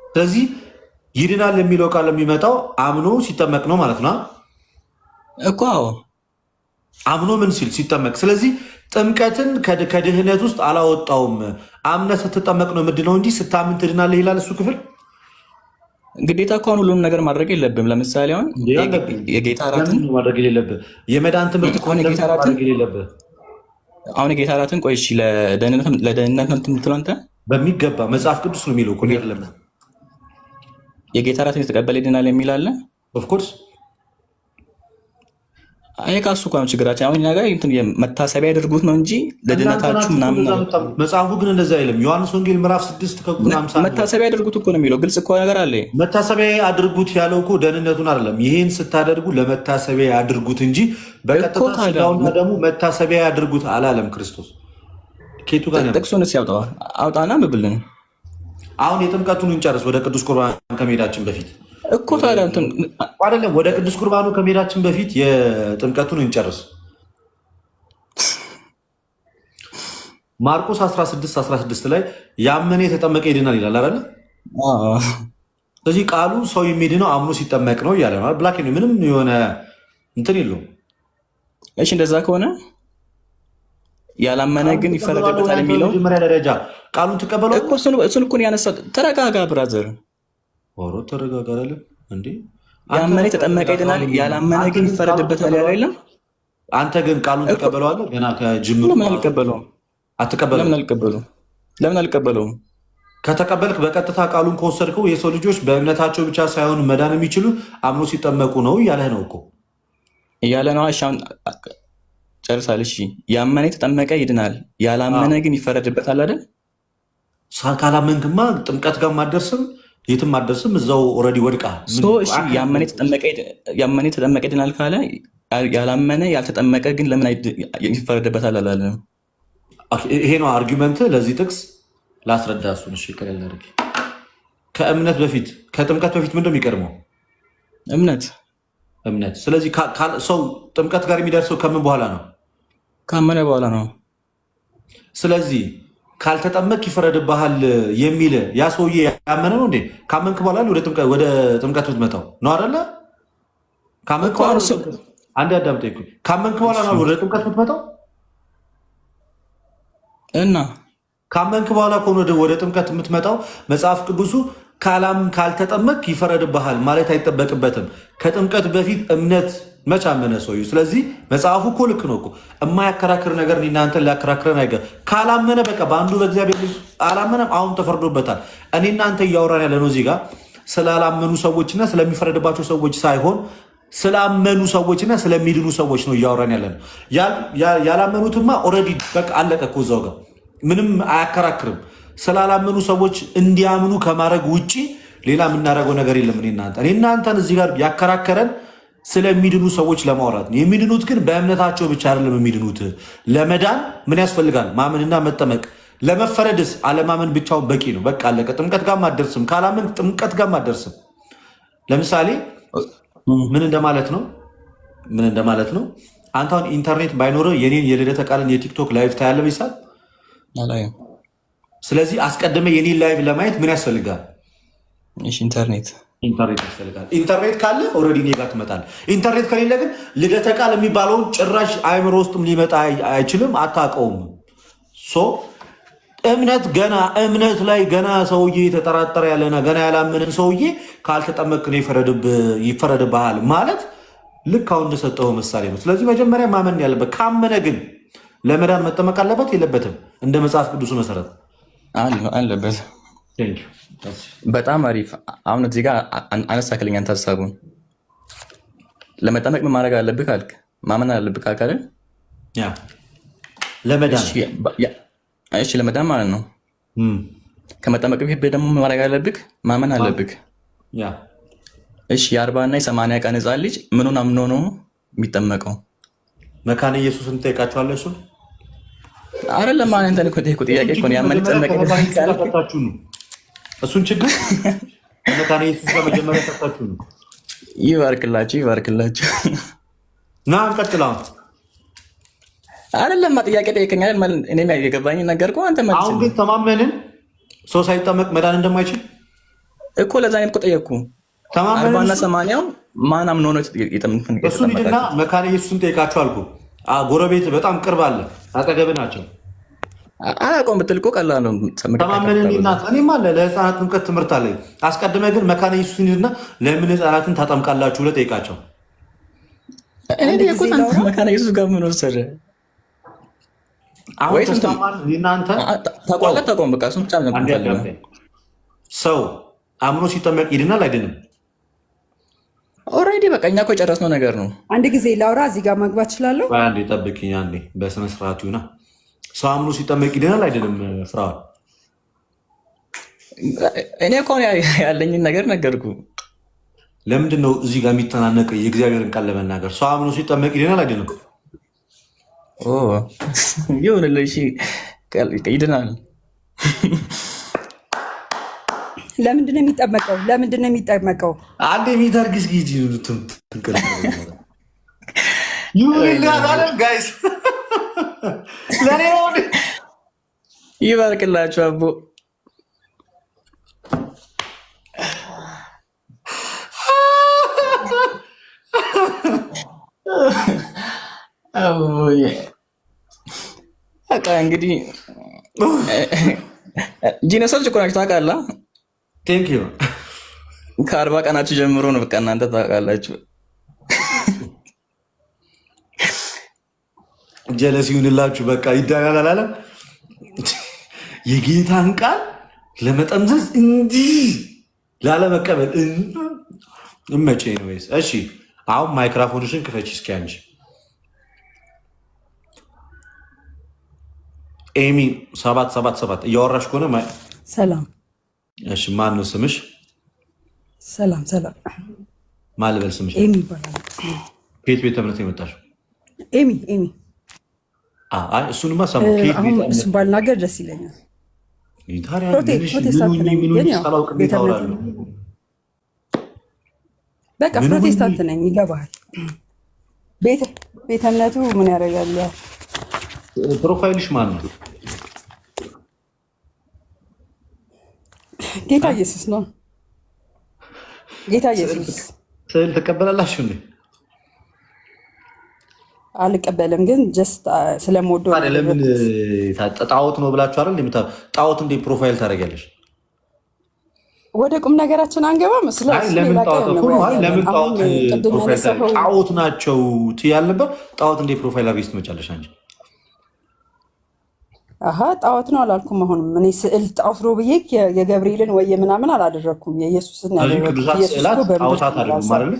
ስለዚህ ይድናል የሚለው ቃል የሚመጣው አምኖ ሲጠመቅ ነው ማለት ነው እኮ። አምኖ ምን ሲል ሲጠመቅ። ስለዚህ ጥምቀትን ከድህነት ውስጥ አላወጣውም። አምነህ ስትጠመቅ ነው ምንድነው እንጂ ስታምን ትድናለህ ይላል እሱ ክፍል። ግዴታ እኮ አሁን ሁሉም ነገር ማድረግ የለብም። ለምሳሌ አሁን የጌታ እራትን ማድረግ የሌለብህ የመዳን ትምህርት ከሆነ አሁን የጌታ እራትን ቆይ እሺ፣ ለደህንነት ነው የምትለው አንተ? በሚገባ መጽሐፍ ቅዱስ ነው የሚለው እኮ አይደለም። የጌታ እራትን የተቀበለ ይድናል የሚል አለ። ኦፍኮርስ አይ ካሱ እኮ ነው ችግራችን። አሁን እኛ ጋር መታሰቢያ ያደርጉት ነው እንጂ ለድነታችሁ ምናምን። መጽሐፉ ግን እንደዛ አይልም። ዮሐንስ ወንጌል ምዕራፍ 6 ከቁጥር 50 መታሰቢያ ያደርጉት እኮ ነው የሚለው። ግልጽ እኮ ነገር አለ። መታሰቢያ አድርጉት ያለው እኮ ደህንነቱን አይደለም። ይሄን ስታደርጉ ለመታሰቢያ ያድርጉት እንጂ በቀጥታ ስጋውና ደግሞ መታሰቢያ ያድርጉት አላለም ክርስቶስ። ኬቱ ጋር ጥቅሱን ሲያውጣው አውጣና ብብልን። አሁን የጥምቀቱን እንጨርስ ወደ ቅዱስ ቁርባን ከመሄዳችን በፊት እኮ ታዲያ እንትን አይደለም። ወደ ቅዱስ ቁርባኑ ከመሄዳችን በፊት የጥምቀቱን እንጨርስ። ማርቆስ 16 ላይ ያመነ የተጠመቀ ይድናል ይላል አይደለ? ስለዚህ ቃሉ ሰው የሚድነው አምኖ ሲጠመቅ ነው እያለ ነው። ብላክ ምንም የሆነ እንትን የለውም። እሺ እንደዛ ከሆነ ያላመነ ግን ይፈረድበታል የሚለው መጀመሪያ ደረጃ ቃሉን ትቀበለው እኮ እሱን እኮ ያነሳው። ተረጋጋ ብራዘር። ኦሮ ተረጋጋለ እንዴ? ያመነ የተጠመቀ ይድናል፣ ያላመነ ግን ይፈረድበታል ያለ አይደለም? አንተ ግን ቃሉን ትቀበለዋለህ? ገና ከጅምሩ ለምን አልቀበለውም? ለምን አልቀበለውም? ከተቀበልክ በቀጥታ ቃሉን ከወሰድከው የሰው ልጆች በእምነታቸው ብቻ ሳይሆን መዳን የሚችሉ አምኖ ሲጠመቁ ነው እያለህ ነው እኮ እያለ ነው። አሻን ጨርሳል። እሺ ያመነ የተጠመቀ ይድናል፣ ያላመነ ግን ይፈረድበታል አይደል? ካላመንክማ ጥምቀት ጋር ማደርስም የትም አደርስም፣ እዛው ኦልሬዲ ወድቃ። ያመነ የተጠመቀ ይድናል ካለ ያላመነ ያልተጠመቀ ግን ለምን ይፈረድበታል አላለም? ይሄ ነው አርጊመንት። ለዚህ ጥቅስ ላስረዳ። እሱን እሺ፣ ቀለል አድርጌ ከእምነት በፊት ከጥምቀት በፊት ምንድን ነው የሚቀድመው? እምነት። ስለዚህ ሰው ጥምቀት ጋር የሚደርሰው ከምን በኋላ ነው? ካመነ በኋላ ነው። ስለዚህ ካልተጠመቅ ይፈረድብሃል የሚል ያ ሰውዬ ያመነ ነው እንዴ? ካመንክ በኋላ ወደ ጥምቀት ብትመጣው ነው አይደለ? ካመንክ በኋላ አንድ አዳምጠኝ። ካመንክ በኋላ ነው ወደ ጥምቀት ብትመጣው እና ካመንክ በኋላ ከሆነ ወደ ጥምቀት የምትመጣው መጽሐፍ ቅዱሱ ካልተጠመቅ ይፈረድብሃል ማለት አይጠበቅበትም። ከጥምቀት በፊት እምነት መች አመነ ሰውዬው? ስለዚህ መጽሐፉ እኮ ልክ ነው እኮ። የማያከራክር ነገር እናንተን ሊያከራክረን አይገ ካላመነ በቃ በአንዱ በእግዚአብሔር ልጅ አላመነም፣ አሁን ተፈርዶበታል። እኔ እናንተ እያወራን ያለ ነው እዚህ ጋር ስላላመኑ ሰዎችና ስለሚፈረድባቸው ሰዎች ሳይሆን ስላመኑ ሰዎችና ስለሚድኑ ሰዎች ነው እያወራን ያለ ነው። ያላመኑትማ ኦልሬዲ በቃ አለቀ እኮ እዛው ጋር ምንም አያከራክርም። ስላላመኑ ሰዎች እንዲያምኑ ከማድረግ ውጭ ሌላ የምናደርገው ነገር የለም። እኔ እናንተን እዚህ ጋር ያከራከረን ስለሚድኑ ሰዎች ለማውራት ነው። የሚድኑት ግን በእምነታቸው ብቻ አይደለም የሚድኑት። ለመዳን ምን ያስፈልጋል? ማመንና መጠመቅ። ለመፈረድስ አለማመን ብቻውን በቂ ነው። በቃ አለቀ። ጥምቀት ጋር አትደርስም። ካላመን ጥምቀት ጋር አትደርስም። ለምሳሌ ምን እንደማለት ነው? አንተ አሁን ኢንተርኔት ባይኖርህ የኔን የልደተ ቃልን የቲክቶክ ላይቭ ታያለህ ይሳል። ስለዚህ አስቀድመ የኔን ላይቭ ለማየት ምን ያስፈልጋል? ኢንተርኔት ያስፈልጋል። ኢንተርኔት ካለ ኦልሬዲ እኔ ጋር ትመጣለህ። ኢንተርኔት ከሌለ ግን ልደተ ቃል የሚባለውን ጭራሽ አእምሮ ውስጥም ሊመጣ አይችልም፣ አታውቀውም። እምነት ላይ ገና ሰውዬ የተጠራጠረ ያለና ገና ያላመንን ሰውዬ ካልተጠመቅ ነው ይፈረድብሃል ማለት ልክ አሁን እንደሰጠው ምሳሌ ነው። ስለዚህ መጀመሪያ ማመን ያለበት፣ ካመነ ግን ለመዳን መጠመቅ አለበት የለበትም? እንደ መጽሐፍ ቅዱሱ መሰረት አለበት። በጣም አሪፍ። አሁን እዚህ ጋር አነሳክልኝ አንተ ሀሳቡን። ለመጠመቅ ምን ማድረግ አለብህ ካልክ ማመን አለብህ ካልክ አይደል? ለመዳን እሺ፣ ለመዳን ማለት ነው። ከመጠመቅ በፊት ደግሞ ምን ማድረግ አለብህ? ማመን አለብህ። እሺ፣ የ40 እና የ80 ቀን ሕፃን ልጅ ምኑን አምኖ ነው የሚጠመቀው? መካነ ኢየሱስን ትጠይቃቸዋለህ። እሱን አይደለም ማለት እንትን እኮ ጥያቄ እኮ ነው። ያመን ጠመቀ እሱን ችግር መካነ ኢየሱስ ጋር መጀመሪያ ተፈታችሁ ነው። ይባርክላችሁ ና እንቀጥል። አይደለም ጥያቄ ጠይቀኛል። እኔም የገባኝ ነገር እኮ አንተ መልስ። አሁን ግን ተማመንን ሰው ሳይጠመቅ መዳን እንደማይችል እኮ ለዛ እኔም እኮ ጠየቅኩ። ተማመንን 40 እና 80 ማን አምኖ ነው የጠመቀው? እሱን ሂድና መካነ ኢየሱስን ጠይቃቸው አልኩ። ጎረቤት በጣም ቅርብ አለ፣ አጠገብ ናቸው። አላውቀውም ብትል እኮ ቀላል ነው። ተማመንን እናት እኔም አለ ለህፃናት ጥምቀት ትምህርት አለኝ። አስቀድመህ ግን መካነ ኢየሱስን ሂድና ለምን ህፃናትን ታጠምቃላችሁ ብለህ ጠይቃቸው። እኔ ጠየቅኩት። መካነ ኢየሱስ ጋር ምን ወሰደ? አሁን ተስተማር እናንተ ታውቀዋለህ። በቃ እሱን ብቻ ነው። ሰው አምኖ ሲጠመቅ ይድናል አይድንም? ኦልሬዲ በቃ እኛ እኮ የጨረስነው ነገር ነው። አንድ ጊዜ ላውራ፣ እዚህ ጋር መግባት እችላለሁ? አንዴ ጠብቅኝ። አንዴ በስነ ስርዓቱ ይሁና። ሰው አምኖ ሲጠመቅ ይድናል አይድንም? ፍራኦል፣ እኔ እኮ ያለኝን ነገር ነገርኩ። ለምንድን ነው እዚህ ጋር የሚተናነቅ? የእግዚአብሔርን ቃል ለመናገር ሰው አምኖ ሲጠመቅ ይድናል አይድንም? ይሁንልህ፣ ይድናል። ለምንድን ነው የሚጠመቀው? አንድ የሚደርግስ ጊዜ ጋይስ ይባርክላችሁ አቦ። በቃ እንግዲህ ጂነሶች እኮ ናችሁ ታውቃለህ። ቴንክ ዩ። ከ40 ቀናችሁ ጀምሮ ነው በቃ እናንተ ታውቃላችሁ። ጀለስ ይሁንላችሁ። በቃ ይዳናል አላለም። የጌታን ቃል ለመጠምዘዝ እንዲህ ላለመቀበል እመቼ ነው ወይስ? እሺ አሁን ማይክሮፎንሽን ክፈች እስኪ አንቺ ኤሚ 777 እያወራሽ ከሆነ ሰላም። እሺ ማን ነው ስምሽ? ሰላም። ማን ልበል ስምሽ? ኤሚ ይባላል። ከየት ቤተ እምነት ነው የመጣሽው? ኤሚ እሱንማ ሰማሁ። አሁን እሱን ባልናገር ደስ ይለኛል። ፕሮቴስታንት ነኝ ግን ያው ቤተ እምነት በቃ ፕሮቴስታንት ነኝ። ይገባሃል? ቤተ እምነቱ ምን ያደርጋል? ያው ፕሮፋይልሽ ማን ነው? ጌታ ኢየሱስ ነው። ጌታ ኢየሱስ ስዕል ትቀበላላችሁ እንዴ? አልቀበልም፣ ግን ጀስት ስለምወደው። ለምን ጣዖት ነው ብላችሁ አይደል? ጣዖት እንዴ ፕሮፋይል ታደርጊያለሽ? ወደ ቁም ነገራችን አንገባም። ለምን ጣዖት ናቸው ትያል ነበር? ጣዖት እንዴ ፕሮፋይል አድርገሽ ትመጫለሽ አንቺ? ጣዖት ነው አላልኩም። አሁንም እኔ ስዕል ጣዖት ነው ብዬ የገብርኤልን ወይ ምናምን አላደረግኩም። የኢየሱስን ጣዖታት አይደሉም አይደል?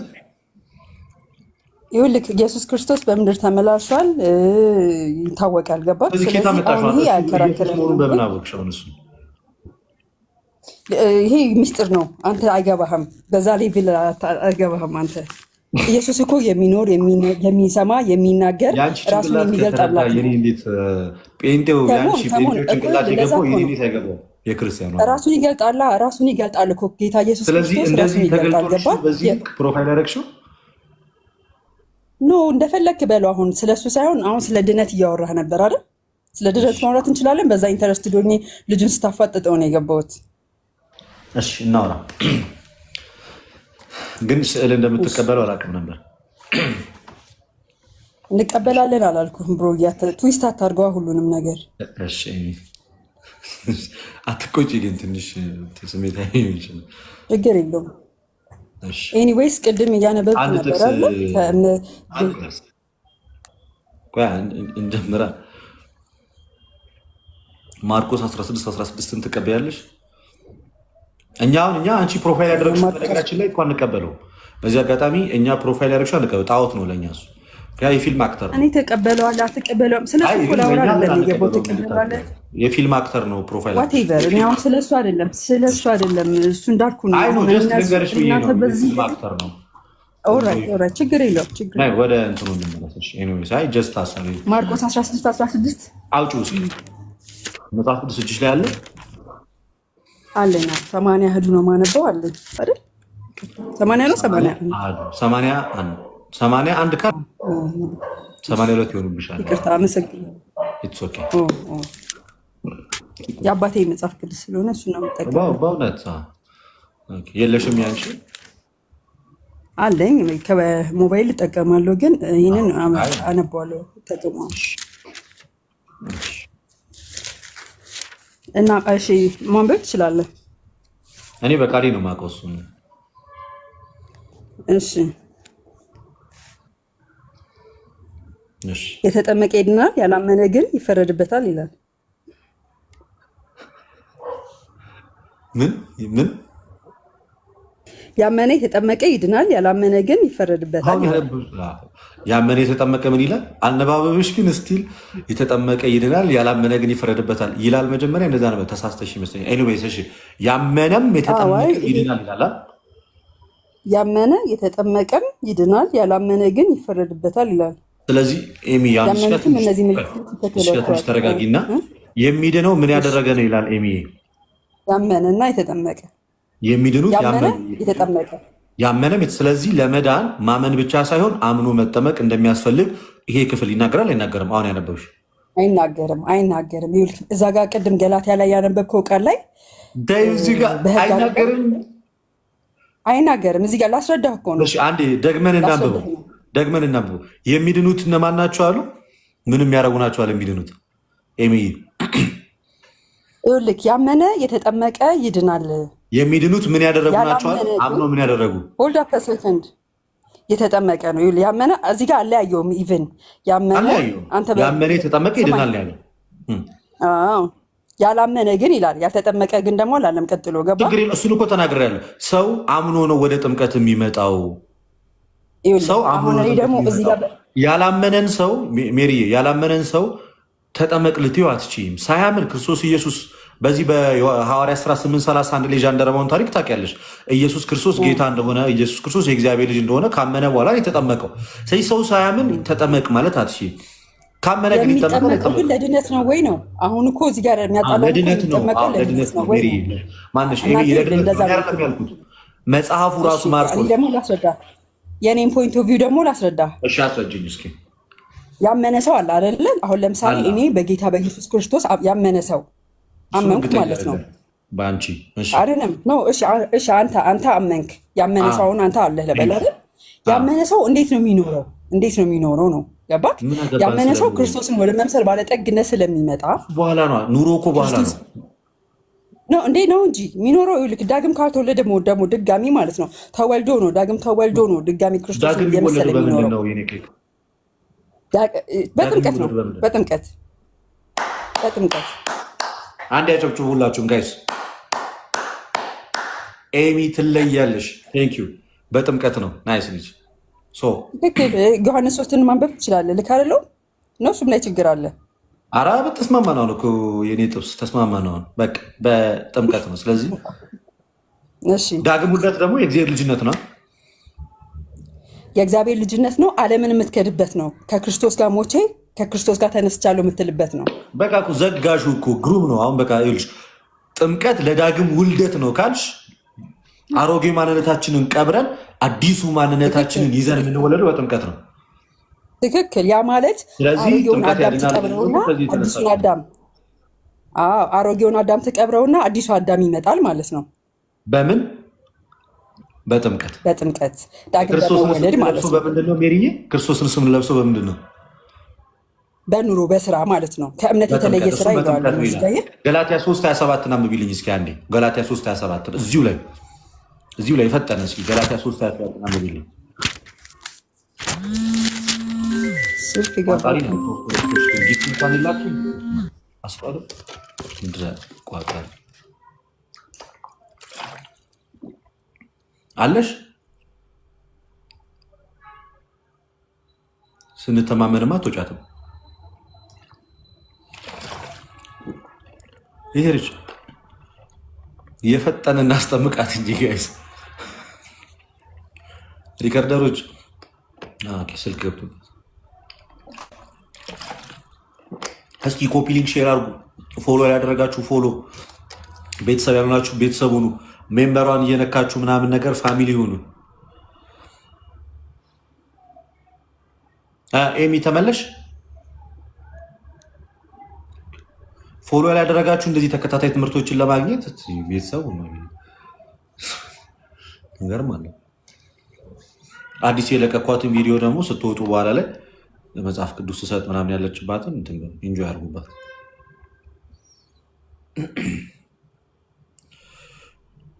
ይኸውልህ ኢየሱስ ክርስቶስ በምድር ተመላልሷል፣ ይታወቃል። ገባህ? ስለዚህ አሁን ይሄ ያከራከረን በምን አወቅሽው? እሱ ይሄ ሚስጥር ነው። አንተ አይገባህም። በዛ ሌቭል አይገባህም አንተ። ኢየሱስ እኮ የሚኖር የሚሰማ የሚናገር ራሱን የሚገልጥ አምላክ ነው። ራሱን ይገልጣል። ራሱን ይገልጣል እኮ ጌታ ኢየሱስ ክርስቶስ ራሱን ይገልጣል። ገባህ? ፕሮፋይል አደረግሽው? ኖ እንደፈለክ በለው። አሁን ስለሱ ሳይሆን አሁን ስለ ድነት እያወራህ ነበር አይደል? ስለ ድነት ማውራት እንችላለን። በዛ ኢንተረስት ዶኝ ልጁን ስታፋጥጠው ነው የገባሁት። እሺ እናውራ። ግን ስዕል እንደምትቀበለው አላውቅም ነበር። እንቀበላለን አላልኩም ብሮ። ትዊስት አታርገዋ ሁሉንም ነገር። እሺ አትቆጪ። ግን ትንሽ ስሜታዊ ይችላል። ችግር የለውም። ኤኒዌይስ ቅድም እያነበብኩ ነበር አለ እንጀምራ። ማርቆስ 16:16ን ትቀበያለሽ? እኛ አንቺ ፕሮፋይል ያደረግሽው በነገራችን ላይ እኮ አንቀበለው። በዚህ አጋጣሚ እኛ ፕሮፋይል ያደረግሽው አንቀበለው። ጣዖት ነው ለእኛ እሱ። የፊልም አክተር ነው። እኔ ተቀበለዋለሁ አትቀበለውም? ስለሱ እኮ ላወራ አይደለም የገባው። ተቀበለዋለህ? የፊልም አክተር ነው ፕሮፋይል ዋቴቨር። እኔ አሁን ስለሱ አይደለም እሱ እንዳልኩ ነው። እናንተ በዚህ አክተር ነው። ኦልራይት ችግር የለውም። ችግር ወደ እንትኑ እንመለስሽ። ኤኒዌይስ ጀስት ሀሳቤ ማርቆስ 16:16 አውጪው እስኪ መጽሐፍ ቅዱስ እጅሽ ላይ አለ አለኝ። 80 ህዱ ነው ማነበው አለኝ አይደል? 80 ነው 81 ካል 82 ይሆኑብሻል። ይቅርታ አመሰግናለሁ። ኢትስ ኦኬ። የአባቴ መጽሐፍ ቅዱስ ስለሆነ እሱ ነው የምጠቀመው። በእውነት የለሽም? ያንቺ አለኝ። ከሞባይል እጠቀማለሁ፣ ግን ይህንን አነባዋለሁ እጠቀማለሁ። እና እሺ ማንበብ ትችላለህ? እኔ በቃሌ ነው የማውቀው እሱን። እሺ የተጠመቀ ይድናል፣ ያላመነ ግን ይፈረድበታል ይላል። ምን ያመነ የተጠመቀ ይድናል፣ ያላመነ ግን ይፈረድበታል። ያመነ የተጠመቀ ምን ይላል? አነባበብሽ ግን ስቲል የተጠመቀ ይድናል፣ ያላመነ ግን ይፈረድበታል ይላል። መጀመሪያ እንደዛ ነበር፣ ተሳስተሽ ይመስለኛል። ኤኒዌይስ እሺ፣ ያመነም የተጠመቀ ይድናል ይላል። ያመነ የተጠመቀም ይድናል፣ ያላመነ ግን ይፈረድበታል ይላል። ስለዚህ ኤሚ ያንስከትሽ ተረጋጊና፣ የሚድነው ምን ያደረገ ነው ይላል። ኤሚ ያመነና የተጠመቀ የሚድኑት የተጠመቀ ያመነም። ስለዚህ ለመዳን ማመን ብቻ ሳይሆን አምኖ መጠመቅ እንደሚያስፈልግ ይሄ ክፍል ይናገራል አይናገርም? አሁን ያነበብሽ አይናገርም። እዛ ጋር ቅድም ገላትያ ላይ ያነበብከው ቃል ላይ አይናገርም። እዚህ ጋር ላስረዳህ እኮ ነው። አንዴ ደግመን እናንብበው። የሚድኑት እነማን ናቸው አሉ? ምንም ያደረጉ ናቸዋል የሚድኑት? ኤሚዬ ይኸውልህ ያመነ የተጠመቀ ይድናል። የሚድኑት ምን ያደረጉ ናቸዋል? አምኖ ምን ያደረጉ? ሆልድ አፕ ሰከንድ። የተጠመቀ ነው። ይኸውልህ ያመነ እዚህ ጋር አለያየውም። ኢቭን ያመነ የተጠመቀ ይድናል ያለው። ያላመነ ግን ይላል። ያልተጠመቀ ግን ደግሞ አላለም። ቀጥሎ ገባ። እሱን እኮ ተናግሬያለሁ። ሰው አምኖ ነው ወደ ጥምቀት የሚመጣው። ሰው አምኖ ደግሞ ያላመነን ሰው ሜሪዬ፣ ያላመነን ሰው ተጠመቅ ልትይው አትችይም። ሳያምን ክርስቶስ ኢየሱስ በዚህ በሐዋርያት ሥራ 8:31 ላይ ጃንደረባውን ታሪክ ታውቂያለሽ። ኢየሱስ ክርስቶስ ጌታ እንደሆነ ኢየሱስ ክርስቶስ የእግዚአብሔር ልጅ እንደሆነ ካመነ በኋላ የተጠመቀው። ስለዚህ ሰው ሳያምን ተጠመቅ ማለት አትችይም። ካመነ ግን የሚጠመቀው ግን ለድነት ነው ወይ ነው? አሁን እኮ እዚህ ጋር የሚያጣለው ለድነት ነው። ለድነት ነው ወይ ማነሽ? ያልኩት መጽሐፉ ራሱ ማርቆስ ደግሞ ላስረዳ፣ የኔን ፖይንት ኦፍ ቪው ደግሞ ላስረዳ። እሺ አስረጅኝ እስኪ። ያመነ ሰው አለ አይደለ? አሁን ለምሳሌ እኔ በጌታ በኢየሱስ ክርስቶስ ያመነ ሰው አመንኩ ማለት ነው በአንቺ አይደለም ነው። እሺ አንተ አመንክ፣ ያመነ ሰውን አንተ አለህ ለበለ አይደል? ያመነ ሰው እንዴት ነው የሚኖረው? እንዴት ነው የሚኖረው ነው ገባክ? ያመነ ሰው ክርስቶስን ወደ መምሰል ባለጠግነት ስለሚመጣ በኋላ ነው። ኑሮ እኮ በኋላ ነው ነው እንዴ ነው እንጂ የሚኖረው። ልክ ዳግም ካልተወለደ ደግሞ ድጋሚ ማለት ነው ተወልዶ ነው ዳግም ተወልዶ ነው ድጋሚ ክርስቶስን እየመሰለ የሚኖረው። በጥምቀት ነው። በጥምቀት አንድ ያጨብጭቡ ሁላችሁም ጋይስ። ኤሚ ትለያለሽ። ቴንክ ዩ። በጥምቀት ነው። ናይስ ልጅ። ዮሐንስ 3ን ማንበብ ትችላለህ። ልክ አይደለው ነው? እሱም ላይ ችግር አለ። ኧረ ተስማማ ነው እኮ የኔ ጥብስ ተስማማ ነው። በቃ በጥምቀት ነው። ስለዚህ ዳግም ውልደት ደግሞ የእግዚአብሔር ልጅነት ነው። የእግዚአብሔር ልጅነት ነው። ዓለምን የምትከድበት ነው። ከክርስቶስ ጋር ሞቼ ከክርስቶስ ጋር ተነስቻለሁ የምትልበት ነው። በቃ እኮ ዘጋሹ እኮ ግሩም ነው። አሁን በቃ ይኸውልሽ ጥምቀት ለዳግም ውልደት ነው ካልሽ አሮጌ ማንነታችንን ቀብረን አዲሱ ማንነታችንን ይዘን የምንወለደው በጥምቀት ነው። ትክክል። ያ ማለት አሮጌውን አዳም ትቀብረውና አዲሱን አዳም አሮጌውን አዳም ትቀብረውና አዲሱ አዳም ይመጣል ማለት ነው። በምን? በጥምቀት ዳግም በመወለድ ማለት ነው። በምንድን ነው ሜሪዬ? ክርስቶስን ስም ለብሶ በምንድን ነው? በኑሮ በስራ ማለት ነው። ከእምነት የተለየ ስራ ይለዋል። ገላትያ 3:27 አንብቢልኝ እስኪ አንዴ። ገላትያ 3:27 እዚሁ ላይ ፈጠነ እስኪ። ገላትያ 3:27 አንብቢልኝ። ስልክ ገባሪ ነው እንኳን ይላችሁ አስቋሉ ምድረ ቋቋል አለሽ። ስንተማመንማ አትወጫትም። ይሄ ልጅ የፈጠነ እናስጠምቃት እንጂ ጋይስ ሪከርደሮች ስልክ ገብቶ እስኪ ኮፒ ሊንክ ሼር አድርጉ። ፎሎ ያደረጋችሁ ፎሎ፣ ቤተሰብ ያልሆናችሁ ቤተሰብ ሁኑ። ሜምበሯን እየነካችሁ ምናምን ነገር ፋሚሊ ሁኑ። ኤሚ ተመለሽ። ፎሎ ያላደረጋችሁ እንደዚህ ተከታታይ ትምህርቶችን ለማግኘት ቤተሰብ ሁኑ። ነገርም አለ። አዲስ የለቀኳትን ቪዲዮ ደግሞ ስትወጡ በኋላ ላይ መጽሐፍ ቅዱስ ስሰጥ ምናምን ያለችባትን ኢንጆይ አድርጉባት።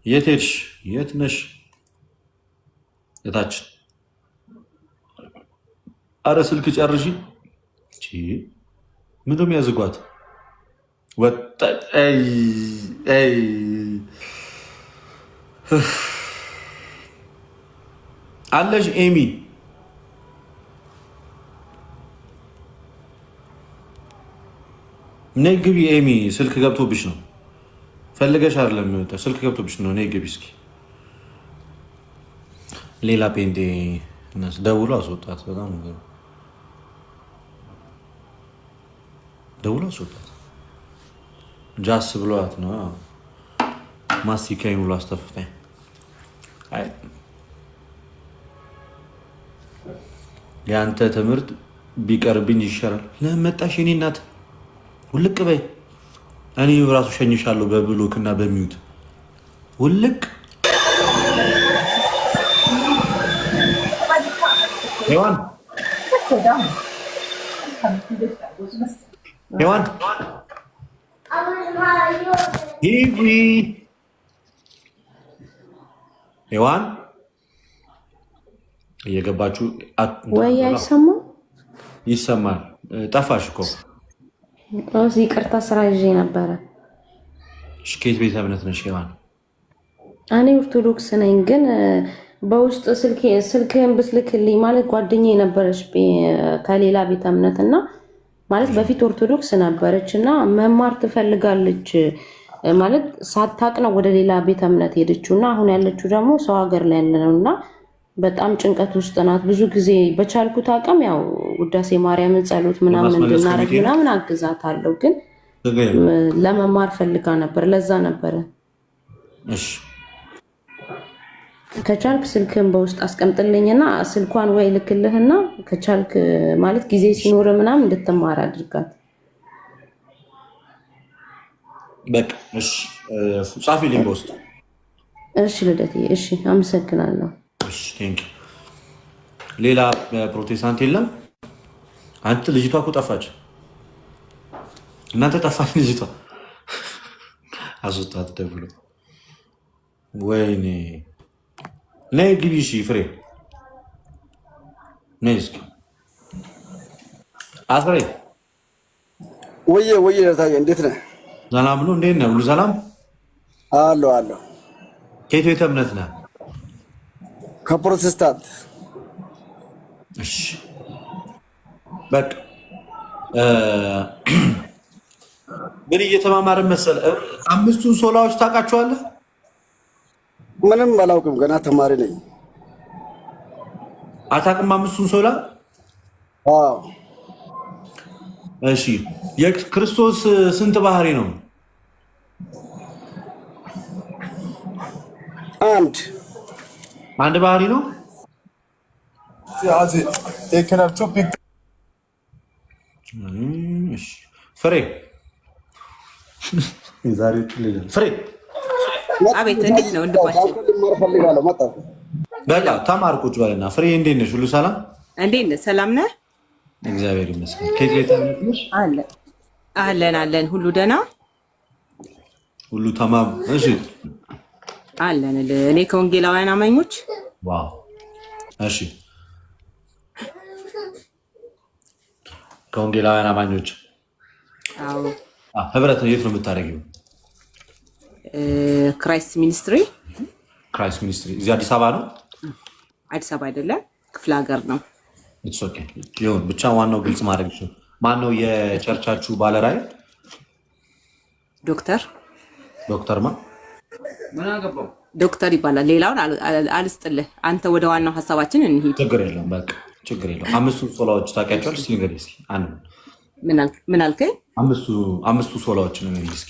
የት ሄድሽ? የት ነሽ? የታች አረ ስልክ ጨርሺ። ምንድን ነው ያዝጓት? አለሽ ኤሚ? ነይ ግቢ ኤሚ። ስልክ ገብቶብሽ ነው ፈልገሽ አይደለም የሚወጣው። ስልክ ገብቶብሽ ነው። ነይ ግቢ እስኪ። ሌላ ፔንቴ ደውሎ አስወጣት። በጣም ነገር ደውሎ አስወጣት። ጃስ ብሏት ነው ማስቲካኝ ብሎ አስተፍታኝ። አይ የአንተ ትምህርት ቢቀርብኝ ይሻላል። ለምን መጣሽ የኔ እናት? ውልቅ በይ። እኔ ራሱ ሸኝሻለሁ በብሎክ እና በሚዩት ውልቅ። ሄዋን ሄዋን እየገባችሁ ወይ አይሰማም? ይሰማል። ጠፋሽ እኮ። ይቅርታ ስራ ይዤ ነበረ። ከየት ቤተ እምነት ነሽ ሄዋን? እኔ ኦርቶዶክስ ነኝ፣ ግን በውስጥ ስልክህን ብትልክልኝ ማለት ጓደኛዬ የነበረች ከሌላ ቤተ እምነት እና ማለት በፊት ኦርቶዶክስ ነበረች እና መማር ትፈልጋለች ማለት ሳታቅ ነው ወደ ሌላ ቤተ እምነት ሄደችው እና አሁን ያለችው ደግሞ ሰው ሀገር ላይ ያለ ነው እና በጣም ጭንቀት ውስጥ ናት። ብዙ ጊዜ በቻልኩት አቅም ያው ውዳሴ ማርያምን ጸሎት ምናምን እንድናረግ ምናምን አግዛታለሁ፣ ግን ለመማር ፈልጋ ነበር። ለዛ ነበረ። እሺ ከቻልክ ስልክን በውስጥ አስቀምጥልኝና ስልኳን ወይ ልክልህና ከቻልክ ማለት ጊዜ ሲኖር ምናምን እንድትማር አድርጋት። በቃ እሺ፣ ጻፊልኝ በውስጥ። እሺ ልደትዬ፣ እሺ አመሰግናለሁ። እሺ ቴንክ ዩ። ሌላ ፕሮቴስታንት የለም? አንተ ልጅቷ እኮ ጠፋች። እናንተ ጠፋች ልጅቷ። አስወጣት ደብሎ። ወይኔ ነይ ግቢ። እሺ ፍሬ ነይ እስኪ። አስሬ ወየ ታየ፣ እንዴት ነህ? ሰላም ነው? እንዴት ነህ? ሁሉ ሰላም አለሁ። ከየት ቤተ እምነት ነህ? ከፕሮቴስታንት። እሺ በቃ ምን እየተማማርን መሰለህ? አምስቱን ሶላዎች ታውቃቸዋለህ? ምንም አላውቅም፣ ገና ተማሪ ነኝ። አታውቅም አምስቱን ሶላ? አዎ። እሺ የክርስቶስ ስንት ባህሪ ነው? አንድ ባህሪ ነው። ፍሬ ፍሬ አቤት፣ እንዴት ነው? እንድባሽ በቃ ተማር፣ ቁጭ በልና። ፍሬ እንዴት ነሽ? ሁሉ ሰላም? እንዴት ነህ? ሰላም ነህ? እግዚአብሔር ይመስገን። ከየት ቤተ እምነት ነሽ? አለን። ሁሉ ደህና? ሁሉ ተማም። እሺ አለን። እኔ ከወንጌላውያን አማኞች። ዋው። እሺ ከወንጌላውያን አማኞች። አዎ። ህብረት የት ነው የምታደርጊው? ክራይስት ሚኒስትሪ። ክራይስት ሚኒስትሪ እዚህ አዲስ አበባ ነው? አዲስ አበባ አይደለም፣ ክፍለ ሀገር ነው። ይሁን ብቻ ዋናው ግልጽ ማድረግ ነው። ማነው የቸርቻችሁ ባለራዕይ? ዶክተር ዶክተር ይባላል። ሌላውን አልስጥልህ። አንተ ወደ ዋናው ሀሳባችን እንሂድ። ችግር የለውም፣ በቃ ችግር የለውም። አምስቱን ሶላዎች ታውቂያቸዋለሽ? እስኪ ንገሪኝ እስኪ። ምን አልከኝ? አምስቱ ሶላዎች ነው እንግዲህ።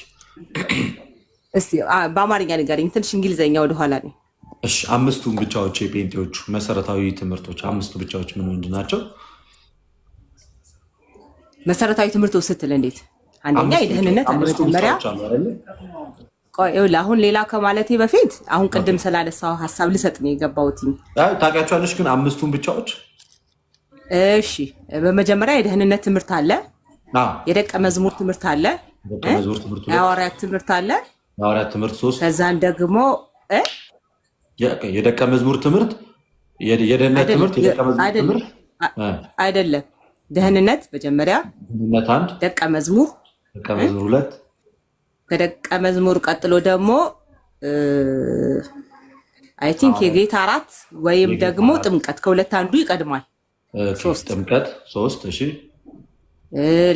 እስኪ በአማርኛ ንገረኝ። ትንሽ እንግሊዘኛ ወደኋላ ነኝ። እሺ አምስቱን ብቻዎች የጴንጤዎቹ መሰረታዊ ትምህርቶች አምስቱ ብቻዎች ምን ምንድን ናቸው? መሰረታዊ ትምህርቶች ስትል እንዴት? አንደኛ የደህንነት መጀመሪያ። አሁን ሌላ ከማለቴ በፊት አሁን ቅድም ስላነሳው ሀሳብ ልሰጥ ነው የገባሁት። ታውቂያቸዋለሽ ግን አምስቱን ብቻዎች? እሺ በመጀመሪያ የደህንነት ትምህርት አለ፣ የደቀ መዝሙር ትምህርት አለ፣ የሐዋርያት ትምህርት አለ፣ የሐዋርያት ትምህርት 3። ከዛን ደግሞ የደቀ መዝሙር ትምህርት፣ የደህንነት ትምህርት፣ የደቀ መዝሙር ትምህርት አይደለም። ደህንነት መጀመሪያ፣ ደህንነት 1፣ ደቀ መዝሙር 2፣ ከደቀ መዝሙር ቀጥሎ ደግሞ አይ ቲንክ የጌታ 4 ወይም ደግሞ ጥምቀት፣ ከሁለት አንዱ ይቀድማል። 3 ጥምቀት 3። እሺ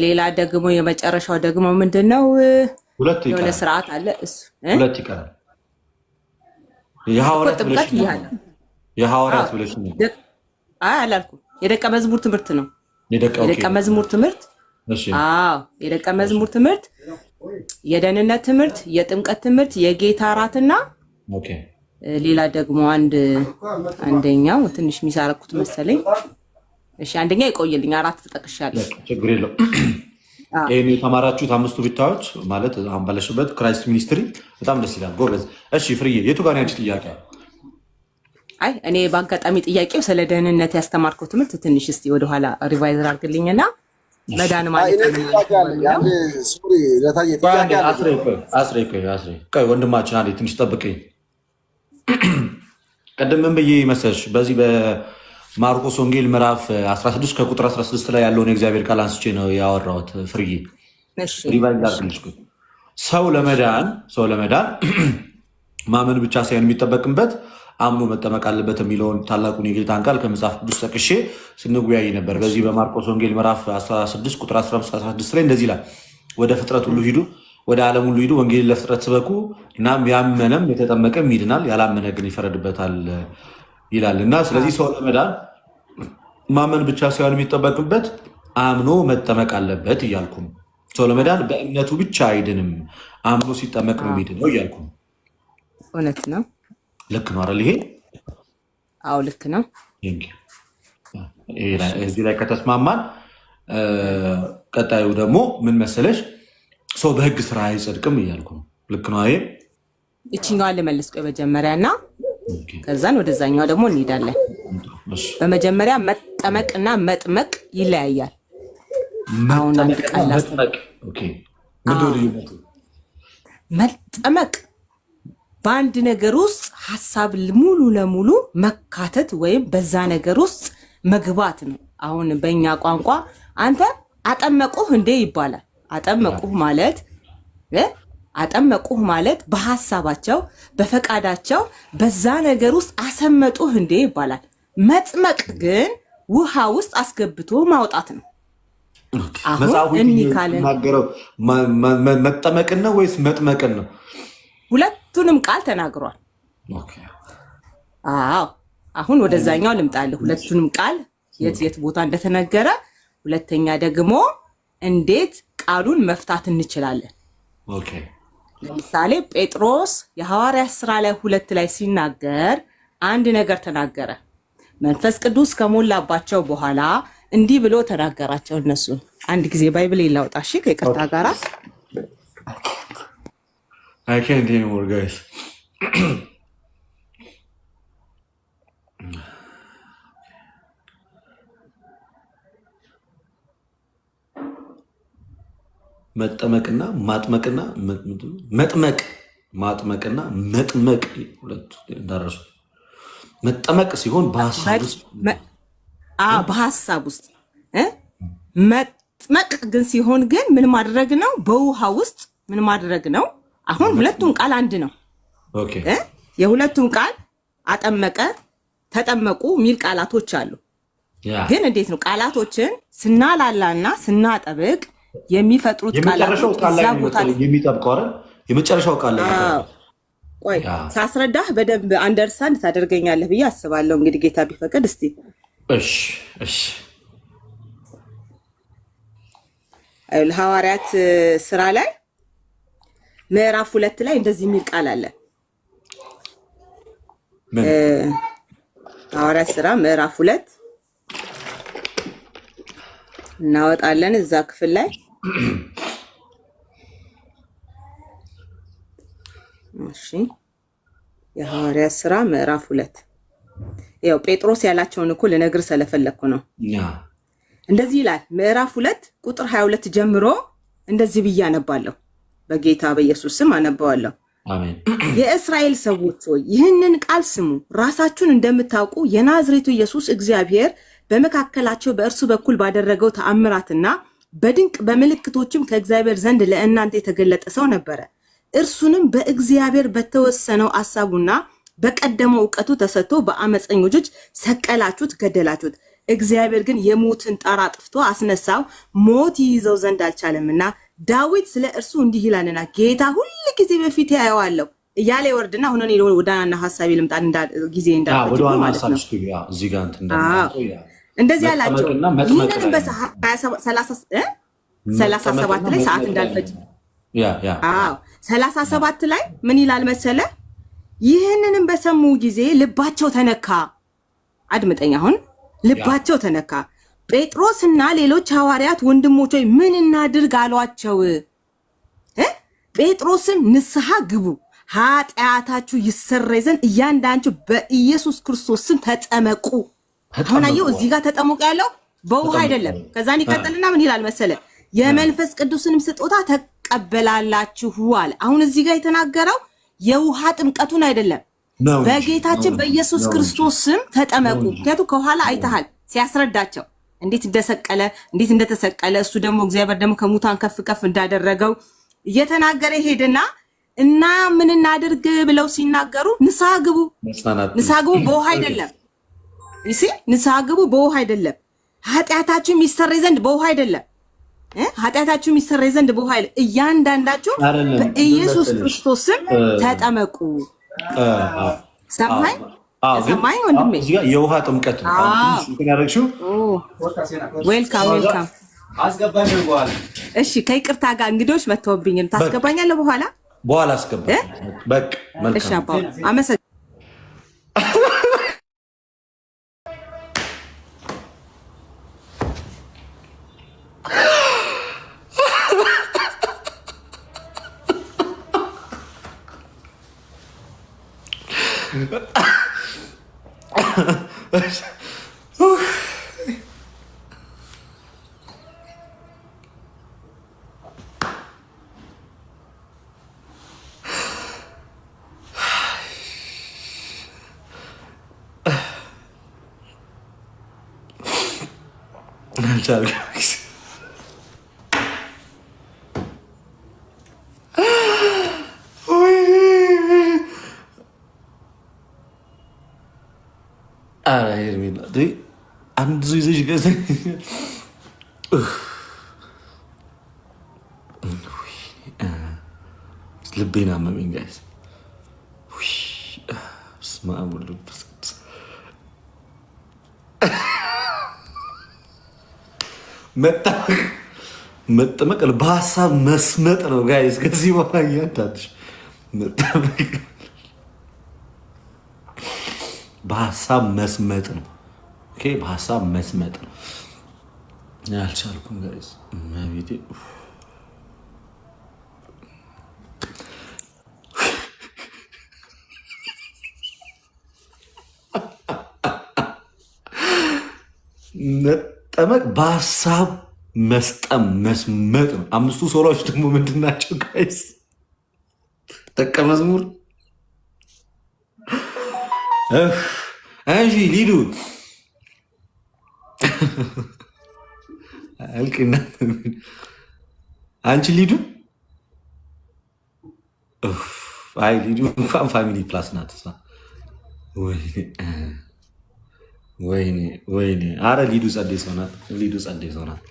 ሌላ ደግሞ የመጨረሻው ደግሞ ምንድነው? የሆነ ስርዓት አለ፣ እሱ 2 ይቀራል። የሐዋርያት ብለሽ ነው? አይ አላልኩም። የደቀ መዝሙር ትምህርት ነው። የደቀ መዝሙር ትምህርት። አዎ የደቀ መዝሙር ትምህርት፣ የደህንነት ትምህርት፣ የጥምቀት ትምህርት፣ የጌታ 4 እና ሌላ ደግሞ አንደኛው ትንሽ የሚሳረኩት መሰለኝ። እሺ አንደኛ ይቆይልኝ፣ 4 ተጠቅሻለሁ። ችግር የለው። ይሄን የተማራችሁት አምስቱ ብቻዎች ማለት አሁን ባለሽበት ክራይስት ሚኒስትሪ በጣም ደስ ይላል። ጎበዝ። እሺ ፍርዬ የቱ ጋር ያንቺ ጥያቄ? አይ እኔ በአጋጣሚ ጥያቄው ስለ ደህንነት ያስተማርከው ትምህርት ትንሽ እስቲ ወደኋላ ሪቫይዝ አድርግልኝና መዳን ማለት ቆይ ወንድማችን አንዴ ትንሽ ጠብቀኝ። ቀደም ምን ብዬ መሰልሽ? በዚህ በማርቆስ ወንጌል ምዕራፍ 16 ከቁጥር 16 ላይ ያለውን የእግዚአብሔር ቃል አንስቼ ነው ያወራሁት። ፍርዬ ሪቫይዝ አድርግልሽ። ሰው ለመዳን ማመን ብቻ ሳይሆን የሚጠበቅበት አምኖ መጠመቅ አለበት የሚለውን ታላቁን የጌታን ቃል ከመጽሐፍ ቅዱስ ጠቅሼ ስንጉያይ ነበር። በዚህ በማርቆስ ወንጌል ምዕራፍ 16 ቁጥር 15-16 ላይ እንደዚህ ይላል፣ ወደ ፍጥረት ሁሉ ሂዱ፣ ወደ ዓለም ሁሉ ሂዱ ወንጌልን ለፍጥረት ስበኩ እናም ያመነም የተጠመቀም ይድናል ያላመነ ግን ይፈረድበታል ይላል እና ስለዚህ ሰው ለመዳን ማመን ብቻ ሳይሆን የሚጠበቅበት አምኖ መጠመቅ አለበት እያልኩ ነው። ሰው ለመዳን በእምነቱ ብቻ አይድንም፣ አምኖ ሲጠመቅ ነው የሚድነው እያልኩ ነው። እውነት ነው። ልክ ነው አይደል? ይሄ አዎ ልክ ነው። እዚህ ላይ ከተስማማን ቀጣዩ ደግሞ ምን መሰለሽ ሰው በህግ ስራ አይጸድቅም እያልኩ ነው። ልክ ነው። ይሄ እቺኛዋን ልመልስ ቆይ መጀመሪያ እና ከዛን ወደዛኛው ደግሞ እንሄዳለን። በመጀመሪያ መጠመቅና መጥመቅ ይለያያል። አሁን አንድ ቃል መጠመቅ በአንድ ነገር ውስጥ ሀሳብ ሙሉ ለሙሉ መካተት ወይም በዛ ነገር ውስጥ መግባት ነው። አሁን በእኛ ቋንቋ አንተ አጠመቁህ እንዴ ይባላል። አጠመቁህ ማለት በሀሳባቸው በፈቃዳቸው በዛ ነገር ውስጥ አሰመጡህ እንዴ ይባላል። መጥመቅ ግን ውሃ ውስጥ አስገብቶ ማውጣት ነው። መጽሐፉ የሚናገረው መጠመቅን ነው ወይስ መጥመቅን ነው? ሁለቱንም ቃል ተናግሯል። አዎ አሁን ወደዛኛው ልምጣለሁ። ሁለቱንም ቃል የት ቦታ እንደተነገረ፣ ሁለተኛ ደግሞ እንዴት ቃሉን መፍታት እንችላለን። ለምሳሌ ጴጥሮስ የሐዋርያት ሥራ ላይ 2 ላይ ሲናገር አንድ ነገር ተናገረ። መንፈስ ቅዱስ ከሞላባቸው በኋላ እንዲህ ብሎ ተናገራቸው። እነሱ አንድ ጊዜ ባይብል ይላውጣ እሺ፣ ከይቅርታ ጋራ I can't anymore guys. መጠመቅና ማጥመቅና ማጥመቅና መጥመቅ ሁለት እንዳረሱ መጠመቅ ሲሆን በሐሳብ ውስጥ መጥመቅ ግን ሲሆን ግን ምን ማድረግ ነው? በውሃ ውስጥ ምን ማድረግ ነው? አሁን ሁለቱም ቃል አንድ ነው። ኦኬ የሁለቱም ቃል አጠመቀ፣ ተጠመቁ ሚል ቃላቶች አሉ። ግን እንዴት ነው ቃላቶችን ስናላላና ስናጠብቅ የሚፈጥሩት ቃላቶች የሚጠብቀው አይደል? የመጨረሻው ቃል ላይ ቆይ ሳስረዳህ በደንብ አንደርስታንድ ታደርገኛለህ ብዬ አስባለሁ። እንግዲህ ጌታ ቢፈቅድ እስቲ እሺ ሐዋርያት ሥራ ላይ ምዕራፍ 2 ላይ እንደዚህ የሚል ቃል አለ። ሐዋርያት ሥራ ምዕራፍ 2 እናወጣለን እዛ ክፍል ላይ እሺ የሐዋርያት ሥራ ምዕራፍ 2 ያው ጴጥሮስ ያላቸውን እኮ ልነግር ስለፈለኩ ነው። እንደዚህ ይላል ምዕራፍ 2 ቁጥር 22 ጀምሮ እንደዚህ ብዬ አነባለሁ። በጌታ በኢየሱስ ስም አነባዋለሁ። አሜን። የእስራኤል ሰዎች ሆይ ይህንን ቃል ስሙ። ራሳችሁን እንደምታውቁ የናዝሬቱ ኢየሱስ እግዚአብሔር በመካከላቸው በእርሱ በኩል ባደረገው ተአምራትና በድንቅ በምልክቶችም ከእግዚአብሔር ዘንድ ለእናንተ የተገለጠ ሰው ነበረ። እርሱንም በእግዚአብሔር በተወሰነው ሐሳቡና በቀደመው ዕውቀቱ ተሰጥቶ በአመፀኞች እጅ ሰቀላችሁት፣ ገደላችሁት። እግዚአብሔር ግን የሞትን ጣር አጥፍቶ አስነሳው፣ ሞት ይይዘው ዘንድ አልቻለምና። ዳዊት ስለ እርሱ እንዲህ ይላልና ጌታ ሁሉ ጊዜ በፊት ያየዋለሁ እያለ ይወርድና አሁን እኔ ወደ ዋና ሐሳቤ ልምጣ ጊዜ እንዳልፈጅ ማለት ነው። እዚህ ጋር እንደዚህ ያላቸው ይህንን በ37 ላይ ሰዓት እንዳልፈጅ 37 ላይ ምን ይላል መሰለ? ይህንንም በሰሙ ጊዜ ልባቸው ተነካ። አድምጠኝ አሁን ልባቸው ተነካ። ጴጥሮስና ሌሎች ሐዋርያት ወንድሞች ሆይ ምን እናድርግ አሏቸው። ጴጥሮስም ንስሐ ግቡ፣ ኃጢአታችሁ ይሰረይ ዘንድ እያንዳንዳችሁ በኢየሱስ ክርስቶስ ስም ተጠመቁ። አሁን አየው እዚህ ጋር ተጠመቁ ያለው በውሃ አይደለም። ከዛን ይቀጥልና ምን ይላል መሰለ? የመንፈስ ቅዱስንም ስጦታ ተቀበላላችሁ አለ። አሁን እዚህ ጋር የተናገረው የውሃ ጥምቀቱን አይደለም፣ በጌታችን በኢየሱስ ክርስቶስ ስም ተጠመቁ። ምክንያቱም ከኋላ አይተሃል ሲያስረዳቸው እንዴት እንደሰቀለ እንዴት እንደተሰቀለ እሱ ደግሞ እግዚአብሔር ደግሞ ከሙታን ከፍ ከፍ እንዳደረገው እየተናገረ ሄደና እና ምን እናድርግ ብለው ሲናገሩ ንስሐ ግቡ፣ ንስሐ ግቡ በውሃ አይደለም። ንስሐ ግቡ በውሃ አይደለም። ኃጢአታችሁ የሚሰረይ ዘንድ በውሃ አይደለም። ኃጢአታችሁ የሚሰረይ ዘንድ በኃይል እያንዳንዳችሁ በኢየሱስ ክርስቶስ ስም ተጠመቁ። ሰማኝ ሰማኝ ወንድሜ፣ እዚህ ጋር የውሃ ጥምቀት ነው። አንቺ ያደረግሽው ዌልካም ዌልካም። አስገባኝ በኋላ። እሺ ከይቅርታ ጋር እንግዶች መተውብኝ ታስገባኛለህ በኋላ አስገባ። በቃ መልካም። እሺ አባው አመሰግናለሁ። አንድ ሰው ይዘሽ ገዘ ልቤን አመመኝ ጋይስ። በስመ አብ ወወልድ ወመንፈስ ቅዱስ። መጠመቅ በሀሳብ መስመጥ ነው ጋይስ። ከዚህ በኋላ እያንዳንድሽ መጠመቅ በሀሳብ መስመጥ ነው። ኦኬ በሀሳብ መስመጥ ነው። አልቻልኩም ጋይስ። መቤቴ መጠመቅ በሀሳብ መስጠም መስመጥ ነው። አምስቱ ሶላዎች ደግሞ ምንድን ናቸው ጋይስ? ደቀ መዝሙር እሺ ሊዱ አልቅና አንቺ ሊዱ አይ ሊዱ እንኳን ፋሚሊ ፕላስ ናት። ወይኔ አረ ሊዱ ጸዴ ሰው ናት። ሊዱ ጸዴ ሰው ናት።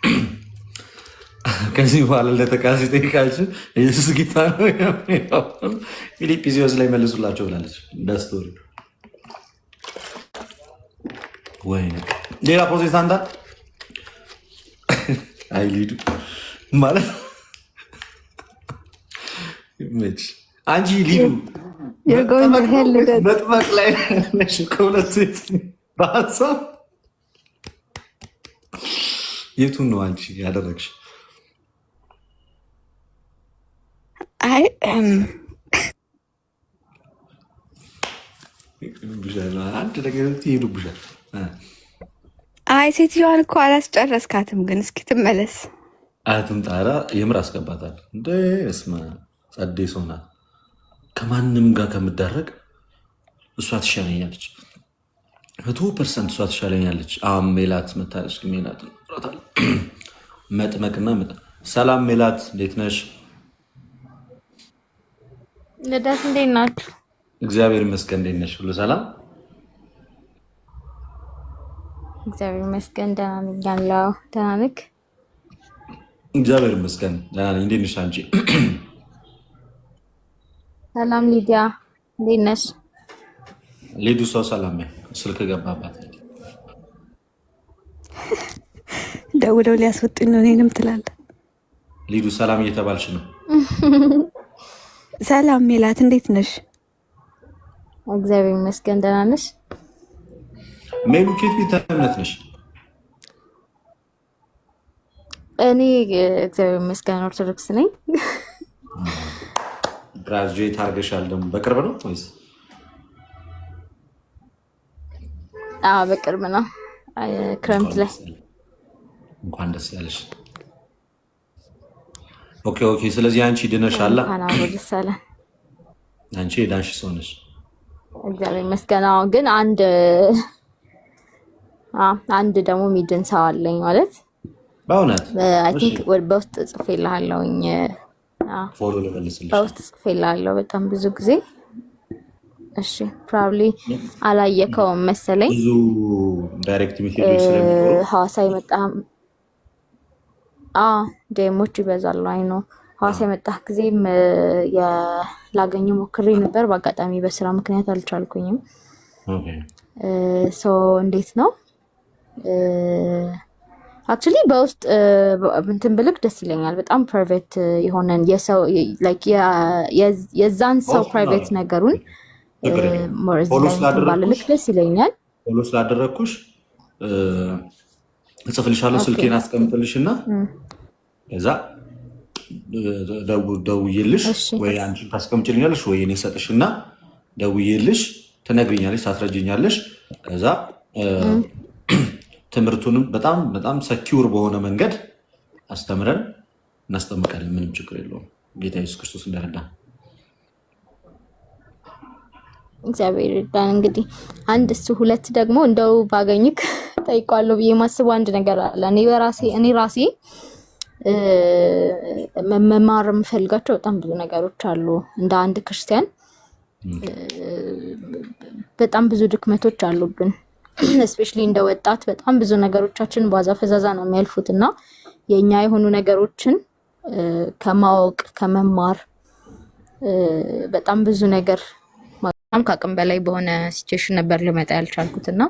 ከዚህ በኋላ ለተቃሲ ጠይቃችሁ ኢየሱስ ጌታ ነው ፊልጵስዩስ ላይ መልሱላቸው ብላለች። ደስቶሪ ወይኔ ሌላ ፕሮቴስታንት አይ ሊዱ ማለት አንቺ ሊዱ መጥመቅ ላይ ነሽ ከሁለት ሴት በሀሳብ የቱን ነው አንቺ ያደረግሽ? አይ አንድ ነገር ይሄዱብሻል። አይ ሴትዮዋን እኮ አላስጨረስካትም፣ ግን እስኪ ትመለስ። አትምጣራ የምር አስገባታል እንደ ስማ ጸዴ ሰው ናት። ከማንም ጋር ከምዳረግ እሷ ትሻለኛለች። 100% እሷ ትሻለኛለች። ሜላት መታለች። ሜላት መጥመቅና ሰላም ሜላት እንዴት ነሽ? ልደት እንዴት ናችሁ? እግዚአብሔር ይመስገን። እንዴት ነሽ? ሁሉ ሰላም? እግዚአብሔር ይመስገን ደህና ነኝ። ያለው ደህና ነህ? እግዚአብሔር ይመስገን ደህና ነኝ። እንዴት ነሽ አንቺ? ሰላም ሊዲያ እንዴት ነሽ? ሊዱ ሰው ሰላም ስልክ ገባባት። ደውለው ሊያስወጡኝ ነው እኔንም ትላለህ። ሊዱ ሰላም እየተባልሽ ነው። ሰላም ሜላት እንዴት ነሽ? እግዚአብሔር ይመስገን ደህና ነሽ? ሜሉ ኬት ቤተ እምነት ነሽ? እኔ እግዚአብሔር ይመስገን ኦርቶዶክስ ነኝ። ግራጁዌት አድርገሻል ደግሞ በቅርብ ነው ወይስ? በቅርብ ነው ክረምት ላይ። እንኳን ደስ ያለሽ። ኦኬ። ስለዚህ አንቺ ድነሻል። አንቺ የዳንሽ ሰው ነሽ። እግዚአብሔር ይመስገን። ግን አንድ ደግሞ የሚድን ሰው አለኝ ማለት በእውነት አይ ቲንክ በውስጥ ጽፌልሃለሁኝ። ፎሎ ልመልስልሽ። በውስጥ ጽፌልሃለሁ በጣም ብዙ ጊዜ። እሺ ፕሮባብሊ አላየከውም መሰለኝ። ብዙ ዳይሬክት ሜሴጆች ስለሚኖሩ ሐዋሳ ይመጣ ዴሞች ይበዛሉ። አይ ነው ሐዋሳ የመጣህ ጊዜም ላገኘ ሞክሬ ነበር። በአጋጣሚ በስራ ምክንያት አልቻልኩኝም። ሶ እንዴት ነው አክቹሊ በውስጥ እንትን ብልክ ደስ ይለኛል። በጣም ፕራይቬት የሆነን የሰው ላይክ የዛን ሰው ፕራይቬት ነገሩን ባልልክ ደስ ይለኛል። ፎሎ ስላደረግኩሽ እጽፍልሻለሁ። ስልኬን አስቀምጥልሽና ከዛ ደውዬልሽ ወይ አንቺ ታስቀምጭልኛለሽ ወይ እኔ ሰጥሽና ደውዬልሽ ትነግሪኛለሽ፣ ታስረጅኛለሽ። ከዛ ትምህርቱንም በጣም በጣም ሰኪውር በሆነ መንገድ አስተምረን እናስጠምቃለን። ምንም ችግር የለውም። ጌታ ኢየሱስ ክርስቶስ እንደረዳ እግዚአብሔር ይርዳን። እንግዲህ አንድ እሱ ሁለት ደግሞ እንደው ባገኝክ ጠይቋለሁ ብዬ ማስበው አንድ ነገር አለ። እኔ ራሴ መማር የምፈልጋቸው በጣም ብዙ ነገሮች አሉ። እንደ አንድ ክርስቲያን በጣም ብዙ ድክመቶች አሉብን። እስፔሻሊ እንደ ወጣት በጣም ብዙ ነገሮቻችን በዋዛ ፈዛዛ ነው የሚያልፉት እና የኛ የሆኑ ነገሮችን ከማወቅ ከመማር በጣም ብዙ ነገር በጣም ከአቅም በላይ በሆነ ሲቹዌሽን ነበር ልመጣ ያልቻልኩትና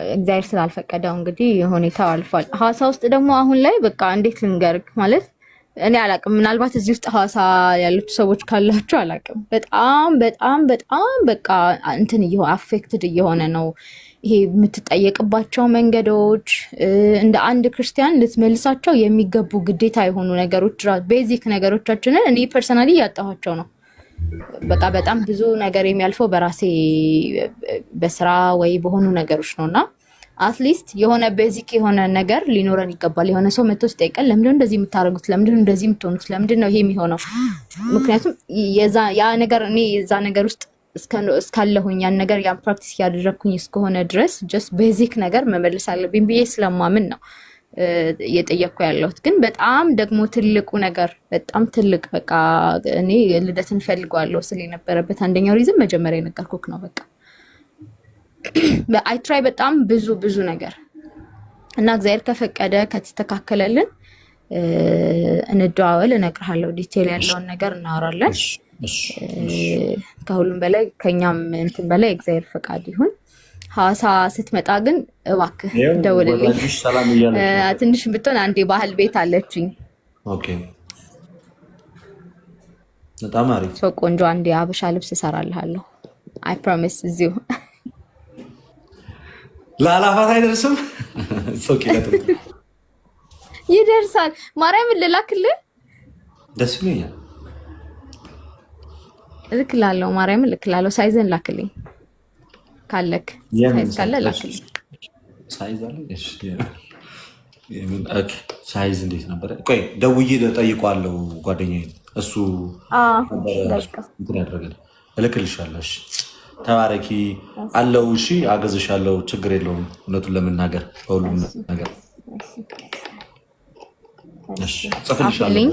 እግዚአብሔር ስላልፈቀደው እንግዲህ ሁኔታው አልፏል። ሐዋሳ ውስጥ ደግሞ አሁን ላይ በቃ እንዴት ልንገርክ ማለት እኔ አላቅም። ምናልባት እዚህ ውስጥ ሐዋሳ ያሉት ሰዎች ካላችሁ አላቅም። በጣም በጣም በጣም በቃ እንትን አፌክትድ እየሆነ ነው። ይሄ የምትጠየቅባቸው መንገዶች እንደ አንድ ክርስቲያን ልትመልሳቸው የሚገቡ ግዴታ የሆኑ ነገሮች ቤዚክ ነገሮቻችንን እኔ ፐርሰናሊ ያጣኋቸው ነው። በቃ በጣም ብዙ ነገር የሚያልፈው በራሴ በስራ ወይ በሆኑ ነገሮች ነውና አትሊስት የሆነ ቤዚክ የሆነ ነገር ሊኖረን ይገባል። የሆነ ሰው መጥቶ ሲጠይቀን ለምንድን ነው እንደዚህ የምታደርጉት? ለምንድን ነው እንደዚህ የምትሆኑት? ለምንድን ነው ይሄ የሚሆነው? ምክንያቱም ያ ነገር እኔ የዛ ነገር ውስጥ እስካለሁኝ ያን ነገር ያን ፕራክቲስ ያደረኩኝ እስከሆነ ድረስ ጀስት ቤዚክ ነገር መመለስ አለብኝ ብዬ ስለማምን ነው እየጠየቅኩ ያለሁት። ግን በጣም ደግሞ ትልቁ ነገር በጣም ትልቅ በቃ እኔ ልደትን ፈልገዋለሁ ስለ የነበረበት አንደኛው ሪዝም መጀመሪያ የነገርኩክ ነው። በቃ አይ ትራይ በጣም ብዙ ነገር እና እግዚአብሔር ከፈቀደ ከተስተካከለልን እንደዋወል እነግርሃለሁ። ዲቴል ያለውን ነገር እናወራለን። ከሁሉም በላይ ከኛም እንትን በላይ እግዚአብሔር ፈቃድ ይሁን። ሐዋሳ ስትመጣ ግን እባክህ ደውልልኝ። ትንሽ ብትሆን አንዴ ባህል ቤት አለችኝ። ኦኬ በጣም አሪፍ ሰው ቆንጆ አንዴ አበሻ ልብስ እሰራልሃለሁ። አይ ፕሮሚስ እዚሁ ላላፋት አይደርስም። ይደርሳል። ማርያምን ልላክልህ ደስ ይለኛል። እልክላለሁ። ማርያምን እልክላለሁ። ሳይዝን ላክልኝ ካለክ ሳይዝ ካለ ላክልኝ። ሳይዝ አለ? እሺ ሳይዝ እንዴት ነበር? ቆይ ደውዬ እጠይቀዋለሁ ጓደኛዬ። እሱ እንትን ያደረገ እልክልሻለሁ። እሺ ተባረኪ አለው። እሺ አገዝሻለሁ። ችግር የለውም። እውነቱን ለመናገር በሁሉም ነገር ጽፍልሻለሁ።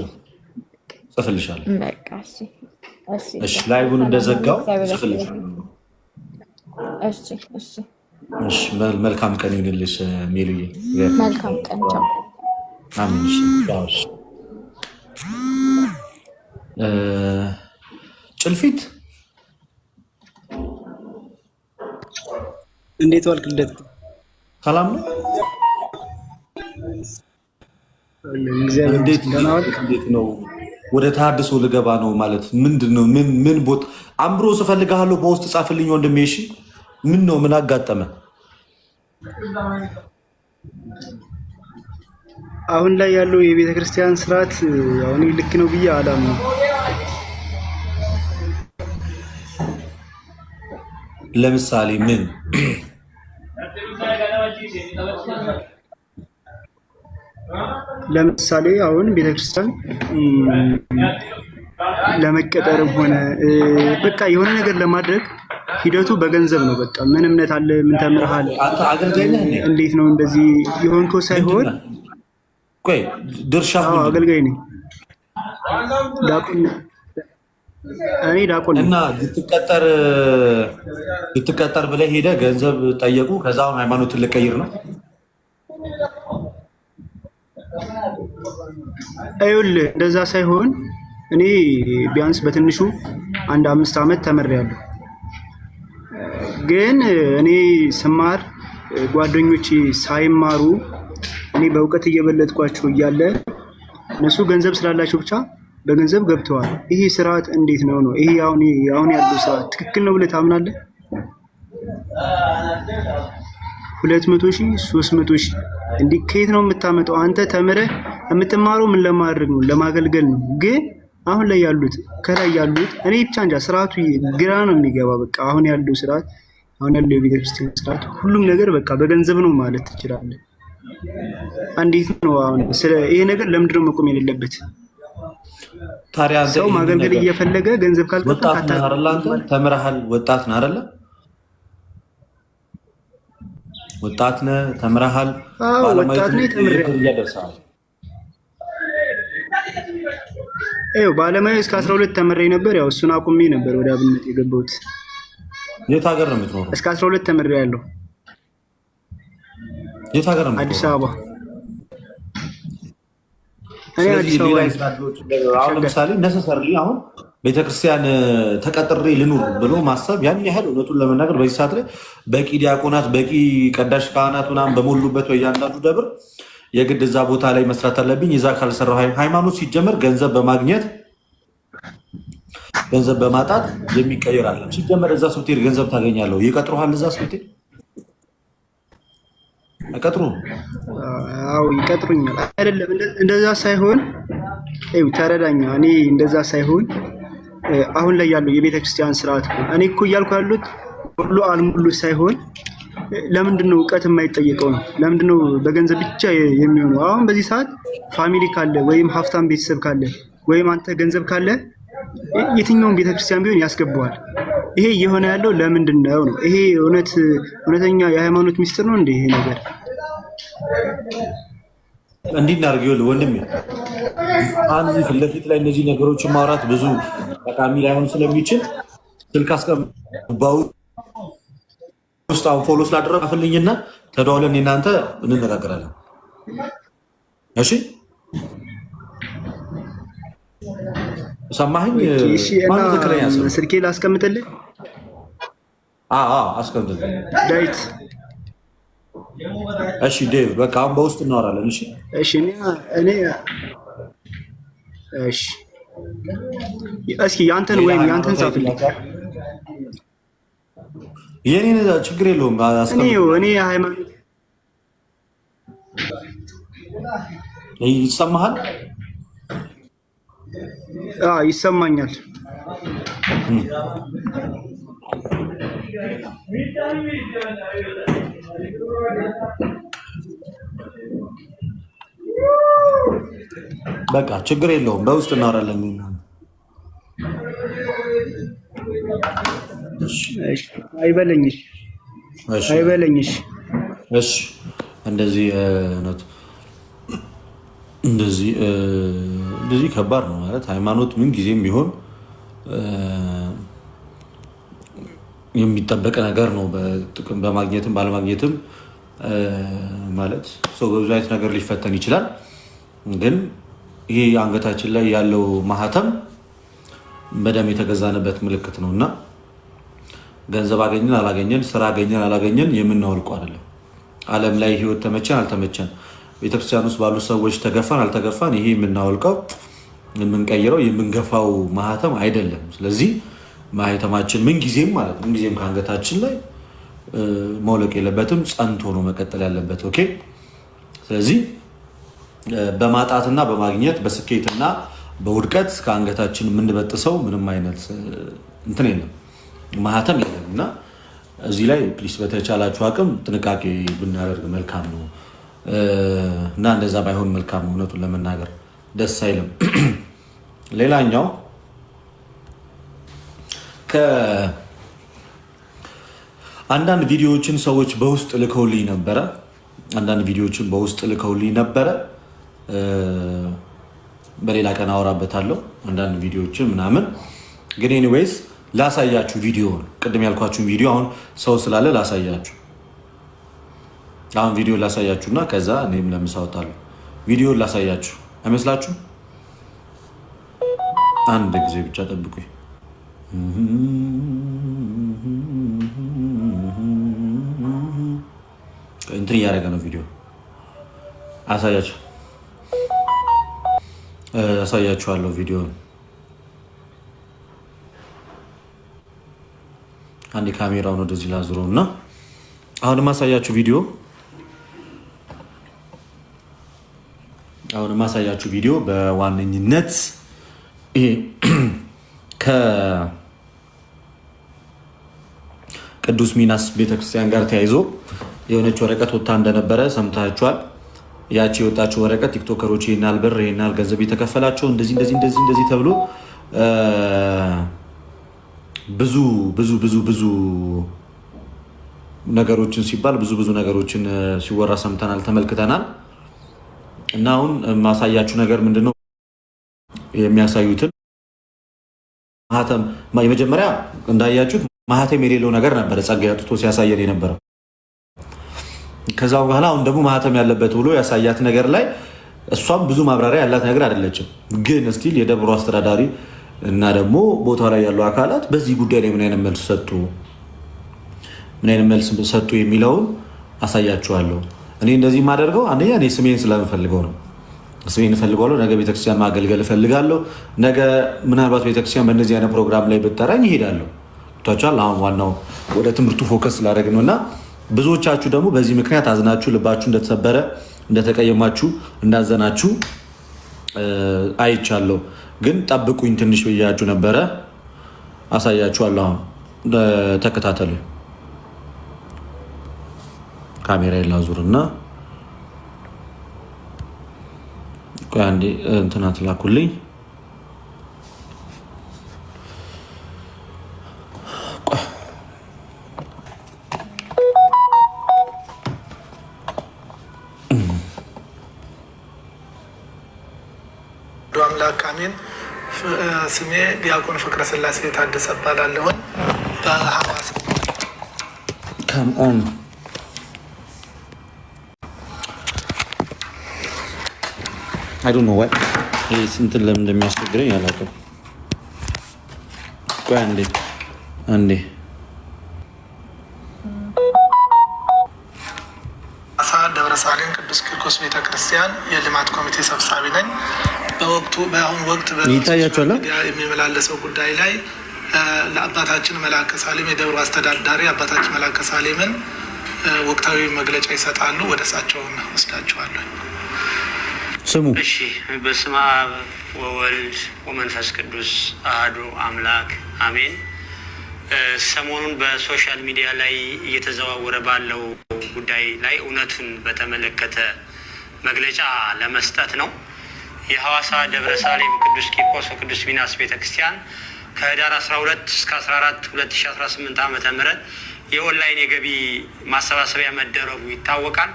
በቃ እሺ ላይቡን እንደዘጋው ጽፍልሻለሁ። እሺ መልካም ቀን ይሁንልሽ ሜሉዬ። መልካም ቀን። ቻው። አሜን። ጭልፊት እንዴት ዋልክ? ልደት ሰላም ነው? እንዴት ነው? ወደ ተሐድሶ ልገባ ነው ማለት ምንድን ነው? ምን ቦታ አምብሮስ እፈልግሃለሁ። በውስጥ ጻፍልኝ ወንድሜ። እሺ ምን ነው? ምን አጋጠመ? አሁን ላይ ያለው የቤተ ክርስቲያን ስርዓት አሁን ልክ ነው ብዬ አላምንም። ለምሳሌ ምን? ለምሳሌ አሁን ቤተክርስቲያን ለመቀጠርም ሆነ በቃ የሆነ ነገር ለማድረግ ሂደቱ በገንዘብ ነው። በቃ ምን እምነት አለ? ምን ተምረሃል? እንዴት ነው እንደዚህ የሆንከው ሳይሆን ቆይ ድርሻ አገልጋይ ነኝ። እኔ ዳቆን እና ልትቀጠር ብለህ ሄደህ ገንዘብ ጠየቁ። ከዛ አሁን ሃይማኖትን ልቀይር ነው? አይውልህ እንደዛ ሳይሆን እኔ ቢያንስ በትንሹ አንድ 5 ዓመት ተመሬያለሁ። ግን እኔ ስማር ጓደኞቼ ሳይማሩ እኔ በእውቀት እየበለጥኳቸው እያለ እነሱ ገንዘብ ስላላቸው ብቻ በገንዘብ ገብተዋል። ይሄ ስርዓት እንዴት ነው? ይሄ አሁን ያለው ስርዓት ትክክል ነው ብለህ ታምናለህ? 200,000 300,000 እንዲህ ከየት ነው የምታመጣው? አንተ ተምረህ የምትማረው ምን ለማድረግ ነው? ለማገልገል ነው። ግን አሁን ላይ ያሉት ከላይ ያሉት እኔ ብቻ እንጃ ስርዓቱ ግራ ነው የሚገባ። በቃ አሁን ያለው ስርዓት አሁን ያለው የቤተክርስቲያን ስርዓት ሁሉም ነገር በቃ በገንዘብ ነው ማለት ትችላለህ። እንዴት ነው አሁን ይሄ ነገር ለምንድን ነው መቆም የሌለበት? ታዲያ ሰው ማገልገል እየፈለገ ገንዘብ ካልከፈለ ወጣት ነህ አይደል? አንተ ተምረሃል፣ ወጣት ነህ አይደል? ወጣት ነህ፣ ተምረሃል፣ ወጣት ነህ፣ ተምረሃል። ባለሙያ እስከ 12 ተምሬ ነበር። ያው እሱን አቁሜ ነበር ወደ አብነት የገባሁት። የት ሀገር ነው የምትኖረው? እስከ 12 ተምሬ ያለው። የት ሀገር ነው? አዲስ አበባ። እኔ አዲስ አበባ። አሁን ለምሳሌ ነሰሰርሊ አሁን ቤተክርስቲያን ተቀጥሬ ልኑር ብሎ ማሰብ ያን ያህል እውነቱን ለመናገር በዚህ ሰዓት ላይ በቂ ዲያቆናት፣ በቂ ቀዳሽ ካህናት ምናምን በሞሉበት በእያንዳንዱ ደብር የግድ እዛ ቦታ ላይ መስራት አለብኝ። እዛ ካልሰራው ሃይማኖት ሲጀመር ገንዘብ በማግኘት ገንዘብ በማጣት የሚቀየር አለ። ሲጀመር እዛ ስትሄድ ገንዘብ ታገኛለህ። ይቀጥሩሃል። እዛ ስትሄድ አይቀጥሩም? አዎ ይቀጥሩኛል። አይደለም እንደዛ ሳይሆን ተረዳኛ። እኔ እንደዛ ሳይሆን አሁን ላይ ያለው የቤተክርስቲያን ስርዓት እኔ እኮ እያልኩ ያሉት ሁሉ አልሙሉ ሳይሆን ለምንድን ነው እውቀት የማይጠየቀው ነው? ለምንድን ነው በገንዘብ ብቻ የሚሆነው? አሁን በዚህ ሰዓት ፋሚሊ ካለ ወይም ሀብታም ቤተሰብ ካለ ወይም አንተ ገንዘብ ካለ የትኛውን ቤተክርስቲያን ቢሆን ያስገባዋል። ይሄ እየሆነ ያለው ለምንድን ነው ነው? ይሄ እውነተኛ የሃይማኖት ሚስጥር ነው እንዴ ይሄ ነገር? እንዲህ እናድርግ። ይኸውልህ ወንድሜ አንድ ፊት ለፊት ላይ እነዚህ ነገሮችን ማውራት ብዙ ጠቃሚ ላይሆን ስለሚችል ስልክ አስቀባው ውስጥ አሁን ፎሎ ስላደረግልኝና ተደዋውለን እናንተ እንነጋገራለን። እሺ ሰማኸኝ? ስልኬ ላስቀምጥልህ? አስቀምጥልህ ዳዊት። እሺ ዴቭ፣ በቃ አሁን በውስጥ እናወራለን። እሺ እሺ እኔ እሺ እስኪ ያንተን ወይም ያንተን ጻፍልኝ። የኔ ችግር የለውም። እኔ ሃይማኖት ይሰማሃል? ይሰማኛል። በቃ ችግር የለውም። በውስጥ እናወራለን። አይበለኝሽ አይበለኝሽ። እሺ እንደዚህ እንደዚህ ከባድ ነው ማለት ሃይማኖት ምን ጊዜም ቢሆን የሚጠበቅ ነገር ነው። በጥቅም በማግኘትም ባለማግኘትም ማለት ሰው በብዙ አይነት ነገር ሊፈተን ይችላል። ግን ይሄ አንገታችን ላይ ያለው ማህተም በደም የተገዛንበት ምልክት ነው እና ገንዘብ አገኘን አላገኘን፣ ስራ አገኘን አላገኘን የምናወልቀው አይደለም። ዓለም ላይ ህይወት ተመቸን አልተመቸን፣ ቤተክርስቲያን ውስጥ ባሉ ሰዎች ተገፋን አልተገፋን፣ ይሄ የምናወልቀው የምንቀይረው የምንገፋው ማህተም አይደለም። ስለዚህ ማህተማችን ምንጊዜም ማለት ምንጊዜም ከአንገታችን ላይ መውለቅ የለበትም፣ ጸንቶ ነው መቀጠል ያለበት። ኦኬ። ስለዚህ በማጣትና በማግኘት በስኬትና በውድቀት ከአንገታችን የምንበጥሰው ምንም አይነት እንትን የለም፣ ማህተም የለም እና እዚህ ላይ ፕሊስ በተቻላችሁ አቅም ጥንቃቄ ብናደርግ መልካም ነው እና እንደዛ ባይሆን መልካም ነው። እውነቱን ለመናገር ደስ አይልም። ሌላኛው አንዳንድ ቪዲዮዎችን ሰዎች በውስጥ ልከውልኝ ነበረ። በሌላ ቀን አወራበታለሁ አንዳንድ ቪዲዮዎችን ምናምን። ግን ኤኒዌይስ ላሳያችሁ ቪዲዮውን፣ ቅድም ያልኳችሁን ቪዲዮ አሁን ሰው ስላለ ላሳያችሁ። አሁን ቪዲዮ ላሳያችሁና ከዛ እኔም ለምሳ እወጣለሁ። ቪዲዮን ላሳያችሁ አይመስላችሁም? አንድ ጊዜ ብቻ ጠብቁኝ። እንትን እያደረገ ነው ቪዲዮ አሳያችኋለሁ ቪዲዮ አንድ ካሜራውን ወደዚህ ላዙረው እና አሁን ማሳያችሁ ቪዲዮ በዋነኝነት ይሄ ከቅዱስ ሚናስ ቤተክርስቲያን ጋር ተያይዞ የሆነች ወረቀት ወጣ እንደነበረ ሰምታችኋል። ያቺ የወጣችው ወረቀት ቲክቶከሮች ይሄናል ብር ይሄናል ገንዘብ የተከፈላቸው እንደዚህ ተብሎ ብዙ ነገሮችን ሲባል ብዙ ነገሮችን ሲወራ ሰምተናል፣ ተመልክተናል። እና አሁን ማሳያችሁ ነገር ምንድነው? የሚያሳዩትን ማህተም የመጀመሪያ እንዳያችሁት ማህተም የሌለው ነገር ነበር ጸጋዬ አውጥቶ ሲያሳየን የነበረው። ከዛ በኋላ አሁን ደግሞ ማህተም ያለበት ብሎ ያሳያት ነገር ላይ እሷም ብዙ ማብራሪያ ያላት ነገር አይደለችም። ግን ስቲል የደብሩ አስተዳዳሪ እና ደግሞ ቦታው ላይ ያሉ አካላት በዚህ ጉዳይ ላይ ምን አይነት መልስ ሰጡ የሚለውን አሳያችኋለሁ። እኔ እንደዚህ የማደርገው አንደኛ እኔ ስሜን ስለምፈልገው ነው። ስሜን እፈልጋለሁ። ነገ ቤተክርስቲያን ማገልገል እፈልጋለሁ። ነገ ምናልባት ቤተክርስቲያን በእነዚህ አይነት ፕሮግራም ላይ ብትጠራኝ እሄዳለሁ። ታቻል አሁን ዋናው ወደ ትምህርቱ ፎከስ ስላደረግ ነው። እና ብዙዎቻችሁ ደግሞ በዚህ ምክንያት አዝናችሁ ልባችሁ እንደተሰበረ እንደተቀየማችሁ እንዳዘናችሁ አይቻለሁ። ግን ጠብቁኝ ትንሽ ብያችሁ ነበረ። አሳያችኋለሁ። አሁን ተከታተሉ። ካሜራ ላዙርና ቆይ አንዴ እንትና ትላኩልኝ። አምላክ አሜን። ስሜ ዲያቆን ፍቅረ ስላሴ ታደሰ እባላለሁ። በሐዋሳ I don't know what. ይሄ ስንት ለምን እንደሚያስቸግረኝ አላውቅም። ቆይ አንዴ ደብረ ሳሌም ቅዱስ ቂርቆስ ቤተክርስቲያን የልማት ኮሚቴ ሰብሳቢ ነኝ። በአሁኑ ወቅት ይታያችኋል የሚመላለሰው ጉዳይ ላይ ለአባታችን መላከ ሳሌም የደብሩ አስተዳዳሪ አባታችን መላከ ሳሌምን ወቅታዊ መግለጫ ይሰጣሉ። ወደ እሳቸውን ወስዳቸዋለሁ። ስሙ። እሺ። በስመ አብ ወወልድ ወመንፈስ ቅዱስ አሐዱ አምላክ አሜን። ሰሞኑን በሶሻል ሚዲያ ላይ እየተዘዋወረ ባለው ጉዳይ ላይ እውነቱን በተመለከተ መግለጫ ለመስጠት ነው። የሐዋሳ ደብረ ሳሌም ቅዱስ ቂርቆስ ወቅዱስ ሚናስ ቤተክርስቲያን ከህዳር 12 እስከ 14 2018 ዓ.ም የኦንላይን የገቢ ማሰባሰቢያ መደረጉ ይታወቃል።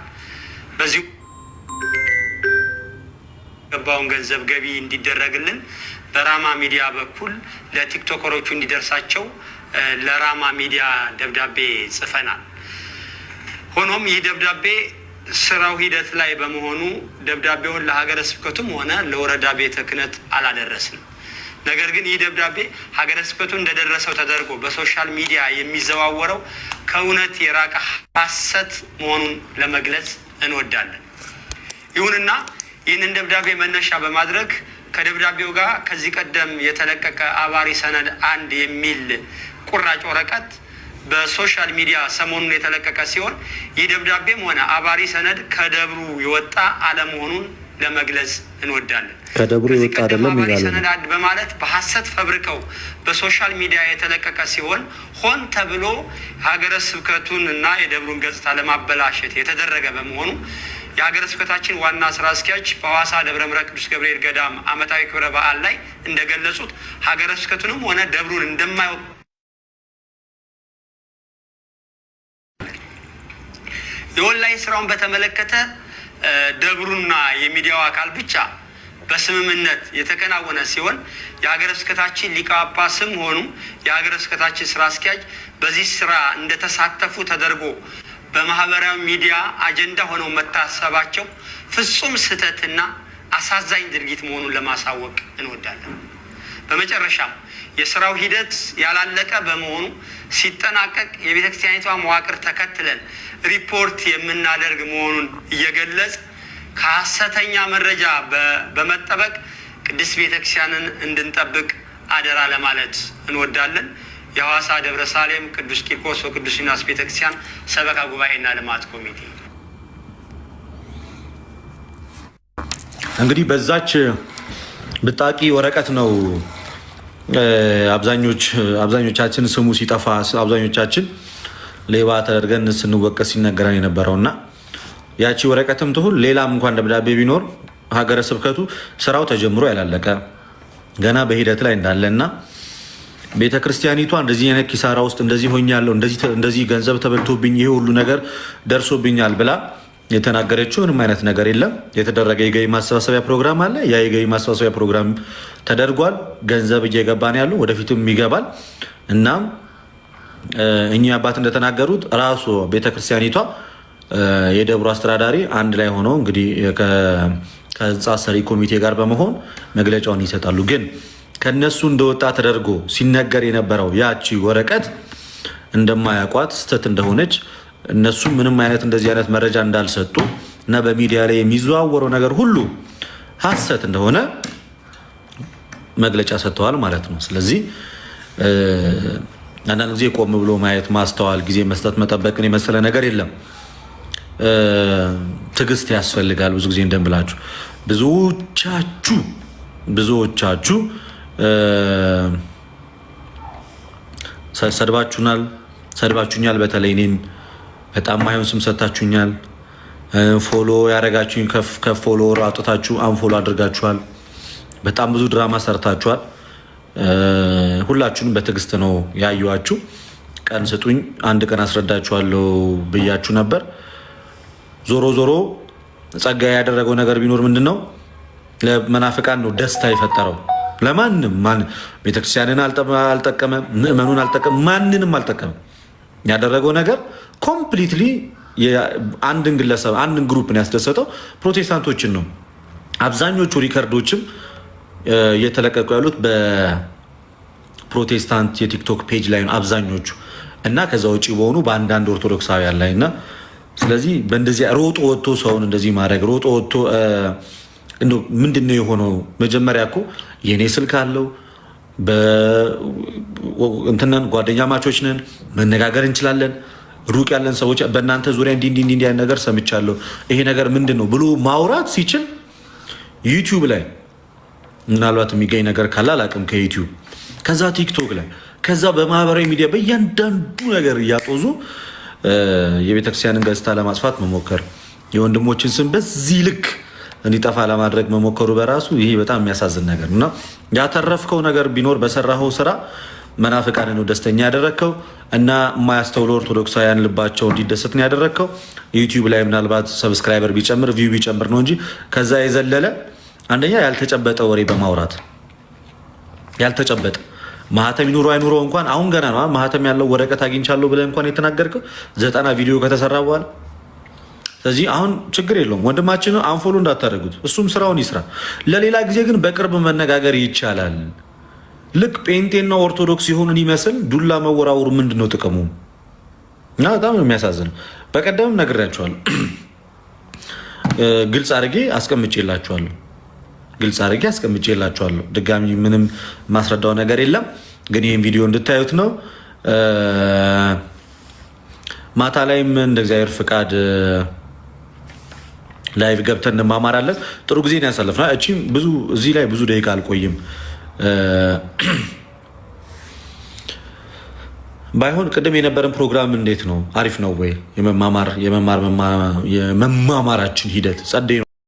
በዚህ ገባውን ገንዘብ ገቢ እንዲደረግልን በራማ ሚዲያ በኩል ለቲክቶከሮቹ እንዲደርሳቸው ለራማ ሚዲያ ደብዳቤ ጽፈናል። ሆኖም ይህ ደብዳቤ ስራው ሂደት ላይ በመሆኑ ደብዳቤውን ለሀገረ ስብከቱም ሆነ ለወረዳ ቤተ ክህነት አላደረስንም። ነገር ግን ይህ ደብዳቤ ሀገረ ስብከቱ እንደደረሰው ተደርጎ በሶሻል ሚዲያ የሚዘዋወረው ከእውነት የራቀ ሐሰት መሆኑን ለመግለጽ እንወዳለን። ይሁንና ይህንን ደብዳቤ መነሻ በማድረግ ከደብዳቤው ጋር ከዚህ ቀደም የተለቀቀ አባሪ ሰነድ 1 የሚል ቁራጭ ወረቀት በሶሻል ሚዲያ ሰሞኑን የተለቀቀ ሲሆን ይህ ደብዳቤም ሆነ አባሪ ሰነድ ከደብሩ የወጣ አለመሆኑን ለመግለጽ እንወዳለን። ከደብሩ የወጣ አይደለም አባሪ ይላል ሰነድ 1 በማለት በሐሰት ፈብርከው በሶሻል ሚዲያ የተለቀቀ ሲሆን ሆን ተብሎ ሀገረ ስብከቱን እና የደብሩን ገጽታ ለማበላሸት የተደረገ በመሆኑ የሀገረ ስብከታችን ዋና ስራ አስኪያጅ በሐዋሳ ደብረ ምሕረት ቅዱስ ገብርኤል ገዳም ዓመታዊ ክብረ በዓል ላይ እንደገለጹት ሀገረ ስብከቱንም ሆነ ደብሩን እንደማይወክል የኦንላይን ስራውን በተመለከተ ደብሩና የሚዲያው አካል ብቻ በስምምነት የተከናወነ ሲሆን የሀገረ ስብከታችን ሊቀ ጳጳስም ሆኑ የሀገረ ስብከታችን ስራ አስኪያጅ በዚህ ስራ እንደተሳተፉ ተደርጎ በማህበራዊ ሚዲያ አጀንዳ ሆነው መታሰባቸው ፍጹም ስህተትና አሳዛኝ ድርጊት መሆኑን ለማሳወቅ እንወዳለን። በመጨረሻም የስራው ሂደት ያላለቀ በመሆኑ ሲጠናቀቅ የቤተክርስቲያኒቷ መዋቅር ተከትለን ሪፖርት የምናደርግ መሆኑን እየገለጽ ከሐሰተኛ መረጃ በመጠበቅ ቅድስት ቤተክርስቲያንን እንድንጠብቅ አደራ ለማለት እንወዳለን። የሐዋሳ ደብረ ሳሌም ቅዱስ ቂርቆስ ወቅዱስ ዮሐንስ ቤተክርስቲያን ሰበካ ጉባኤና ልማት ኮሚቴ። እንግዲህ በዛች ብጣቂ ወረቀት ነው አብዛኞቻችን ስሙ ሲጠፋ አብዛኞቻችን ሌባ ተደርገን ስንወቀስ ሲነገረን የነበረውና ያቺ ወረቀትም ትሁን ሌላም እንኳን ደብዳቤ ቢኖር ሀገረ ስብከቱ ስራው ተጀምሮ ያላለቀ ገና በሂደት ላይ እንዳለና ቤተክርስቲያኒቷ እንደዚህ አይነት ኪሳራ ውስጥ እንደዚህ ሆኛለሁ እንደዚህ ገንዘብ ተበልቶብኝ ይሄ ሁሉ ነገር ደርሶብኛል ብላ የተናገረችው ምንም አይነት ነገር የለም። የተደረገ የገቢ ማሰባሰቢያ ፕሮግራም አለ። ያ የገቢ ማሰባሰቢያ ፕሮግራም ተደርጓል። ገንዘብ እየገባ ነው ያለው፣ ወደፊትም ይገባል። እናም እኚህ አባት እንደተናገሩት ራሱ ቤተክርስቲያኒቷ የደብሩ አስተዳዳሪ አንድ ላይ ሆነው እንግዲህ ከህንፃ ሰሪ ኮሚቴ ጋር በመሆን መግለጫውን ይሰጣሉ። ግን ከነሱ እንደወጣ ተደርጎ ሲነገር የነበረው ያቺ ወረቀት እንደማያውቋት ስተት እንደሆነች እነሱ ምንም አይነት እንደዚህ አይነት መረጃ እንዳልሰጡ እና በሚዲያ ላይ የሚዘዋወረው ነገር ሁሉ ሐሰት እንደሆነ መግለጫ ሰጥተዋል ማለት ነው። ስለዚህ አንዳንድ ጊዜ ቆም ብሎ ማየት፣ ማስተዋል፣ ጊዜ መስጠት፣ መጠበቅን የመሰለ ነገር የለም። ትዕግስት ያስፈልጋል። ብዙ ጊዜ እንደምላችሁ ብዙዎቻችሁ ሰድባችሁኛል። በተለይ እኔን በጣም ማይሆን ስም ሰጥታችሁኛል። ፎሎ ያደረጋችሁኝ ከፎሎ አውጥታችሁ አንፎሎ አድርጋችኋል። በጣም ብዙ ድራማ ሰርታችኋል። ሁላችሁንም በትዕግስት ነው ያዩዋችሁ። ቀን ስጡኝ፣ አንድ ቀን አስረዳችኋለሁ ብያችሁ ነበር። ዞሮ ዞሮ ጸጋ ያደረገው ነገር ቢኖር ምንድን ነው? ለመናፍቃን ነው ደስታ የፈጠረው። ለማንም ቤተክርስቲያንን አልጠቀመ፣ ምእመኑን አልጠቀመ፣ ማንንም አልጠቀመ። ያደረገው ነገር ኮምፕሊትሊ አንድን ግለሰብ አንድን ግሩፕን ያስደሰተው ፕሮቴስታንቶችን ነው። አብዛኞቹ ሪከርዶችም እየተለቀቁ ያሉት በፕሮቴስታንት የቲክቶክ ፔጅ ላይ ነው አብዛኞቹ እና ከዛ ውጭ በሆኑ በአንዳንድ ኦርቶዶክሳውያን ላይ እና ስለዚህ በእንደዚህ ሮጦ ወጥቶ ሰውን እንደዚህ ማድረግ ሮጦ ወጥቶ ምንድነው የሆነው? መጀመሪያ እኮ የኔ ስልክ አለው እንትነን ጓደኛ ማቾች ነን፣ መነጋገር እንችላለን። ሩቅ ያለን ሰዎች በእናንተ ዙሪያ እንዲህ ነገር ሰምቻለሁ፣ ይሄ ነገር ምንድን ነው ብሎ ማውራት ሲችል ዩቲዩብ ላይ ምናልባት የሚገኝ ነገር ካለ አላውቅም፣ ከዩቲዩብ ከዛ ቲክቶክ ላይ ከዛ በማህበራዊ ሚዲያ በእያንዳንዱ ነገር እያጦዙ የቤተክርስቲያንን ገጽታ ለማጥፋት መሞከር፣ የወንድሞችን ስም በዚህ ልክ እንዲጠፋ ለማድረግ መሞከሩ በራሱ ይሄ በጣም የሚያሳዝን ነገር እና ያተረፍከው ነገር ቢኖር በሰራኸው ስራ መናፍቃንን ነው ደስተኛ ያደረግከው እና የማያስተውሉ ኦርቶዶክሳውያን ልባቸው እንዲደሰት ነው ያደረግከው። ዩቲዩብ ላይ ምናልባት ሰብስክራይበር ቢጨምር ቪው ቢጨምር ነው እንጂ ከዛ የዘለለ አንደኛ ያልተጨበጠ ወሬ በማውራት ያልተጨበጠ ማህተም ይኑረው አይኑረው እንኳን አሁን ገና ነው ማህተም ያለው ወረቀት አግኝቻለሁ ብለህ እንኳን የተናገርከው 90 ቪዲዮ ከተሰራ በኋላ። ስለዚህ አሁን ችግር የለውም ወንድማችንን አንፎሎ እንዳታደርጉት፣ እሱም ስራውን ይስራ። ለሌላ ጊዜ ግን በቅርብ መነጋገር ይቻላል። ልክ ጴንጤና ኦርቶዶክስ ሲሆኑን ይመስል ዱላ መወራወሩ ምንድን ነው ጥቅሙ? እና በጣም ነው የሚያሳዝነው። በቀደምም ነግሬያቸዋለሁ፣ ግልጽ አድርጌ አስቀምጬላችኋለሁ። ድጋሚ ምንም ማስረዳው ነገር የለም። ግን ይህን ቪዲዮ እንድታዩት ነው። ማታ ላይም እንደ እግዚአብሔር ፍቃድ ላይቭ ገብተን እንማማራለን። ጥሩ ጊዜ ያሳለፍናል። እቺም እዚህ ላይ ብዙ ደቂቃ አልቆይም። ባይሆን ቅድም የነበረን ፕሮግራም እንዴት ነው? አሪፍ ነው ወይ? የመማማራችን ሂደት ጸደይ ነው?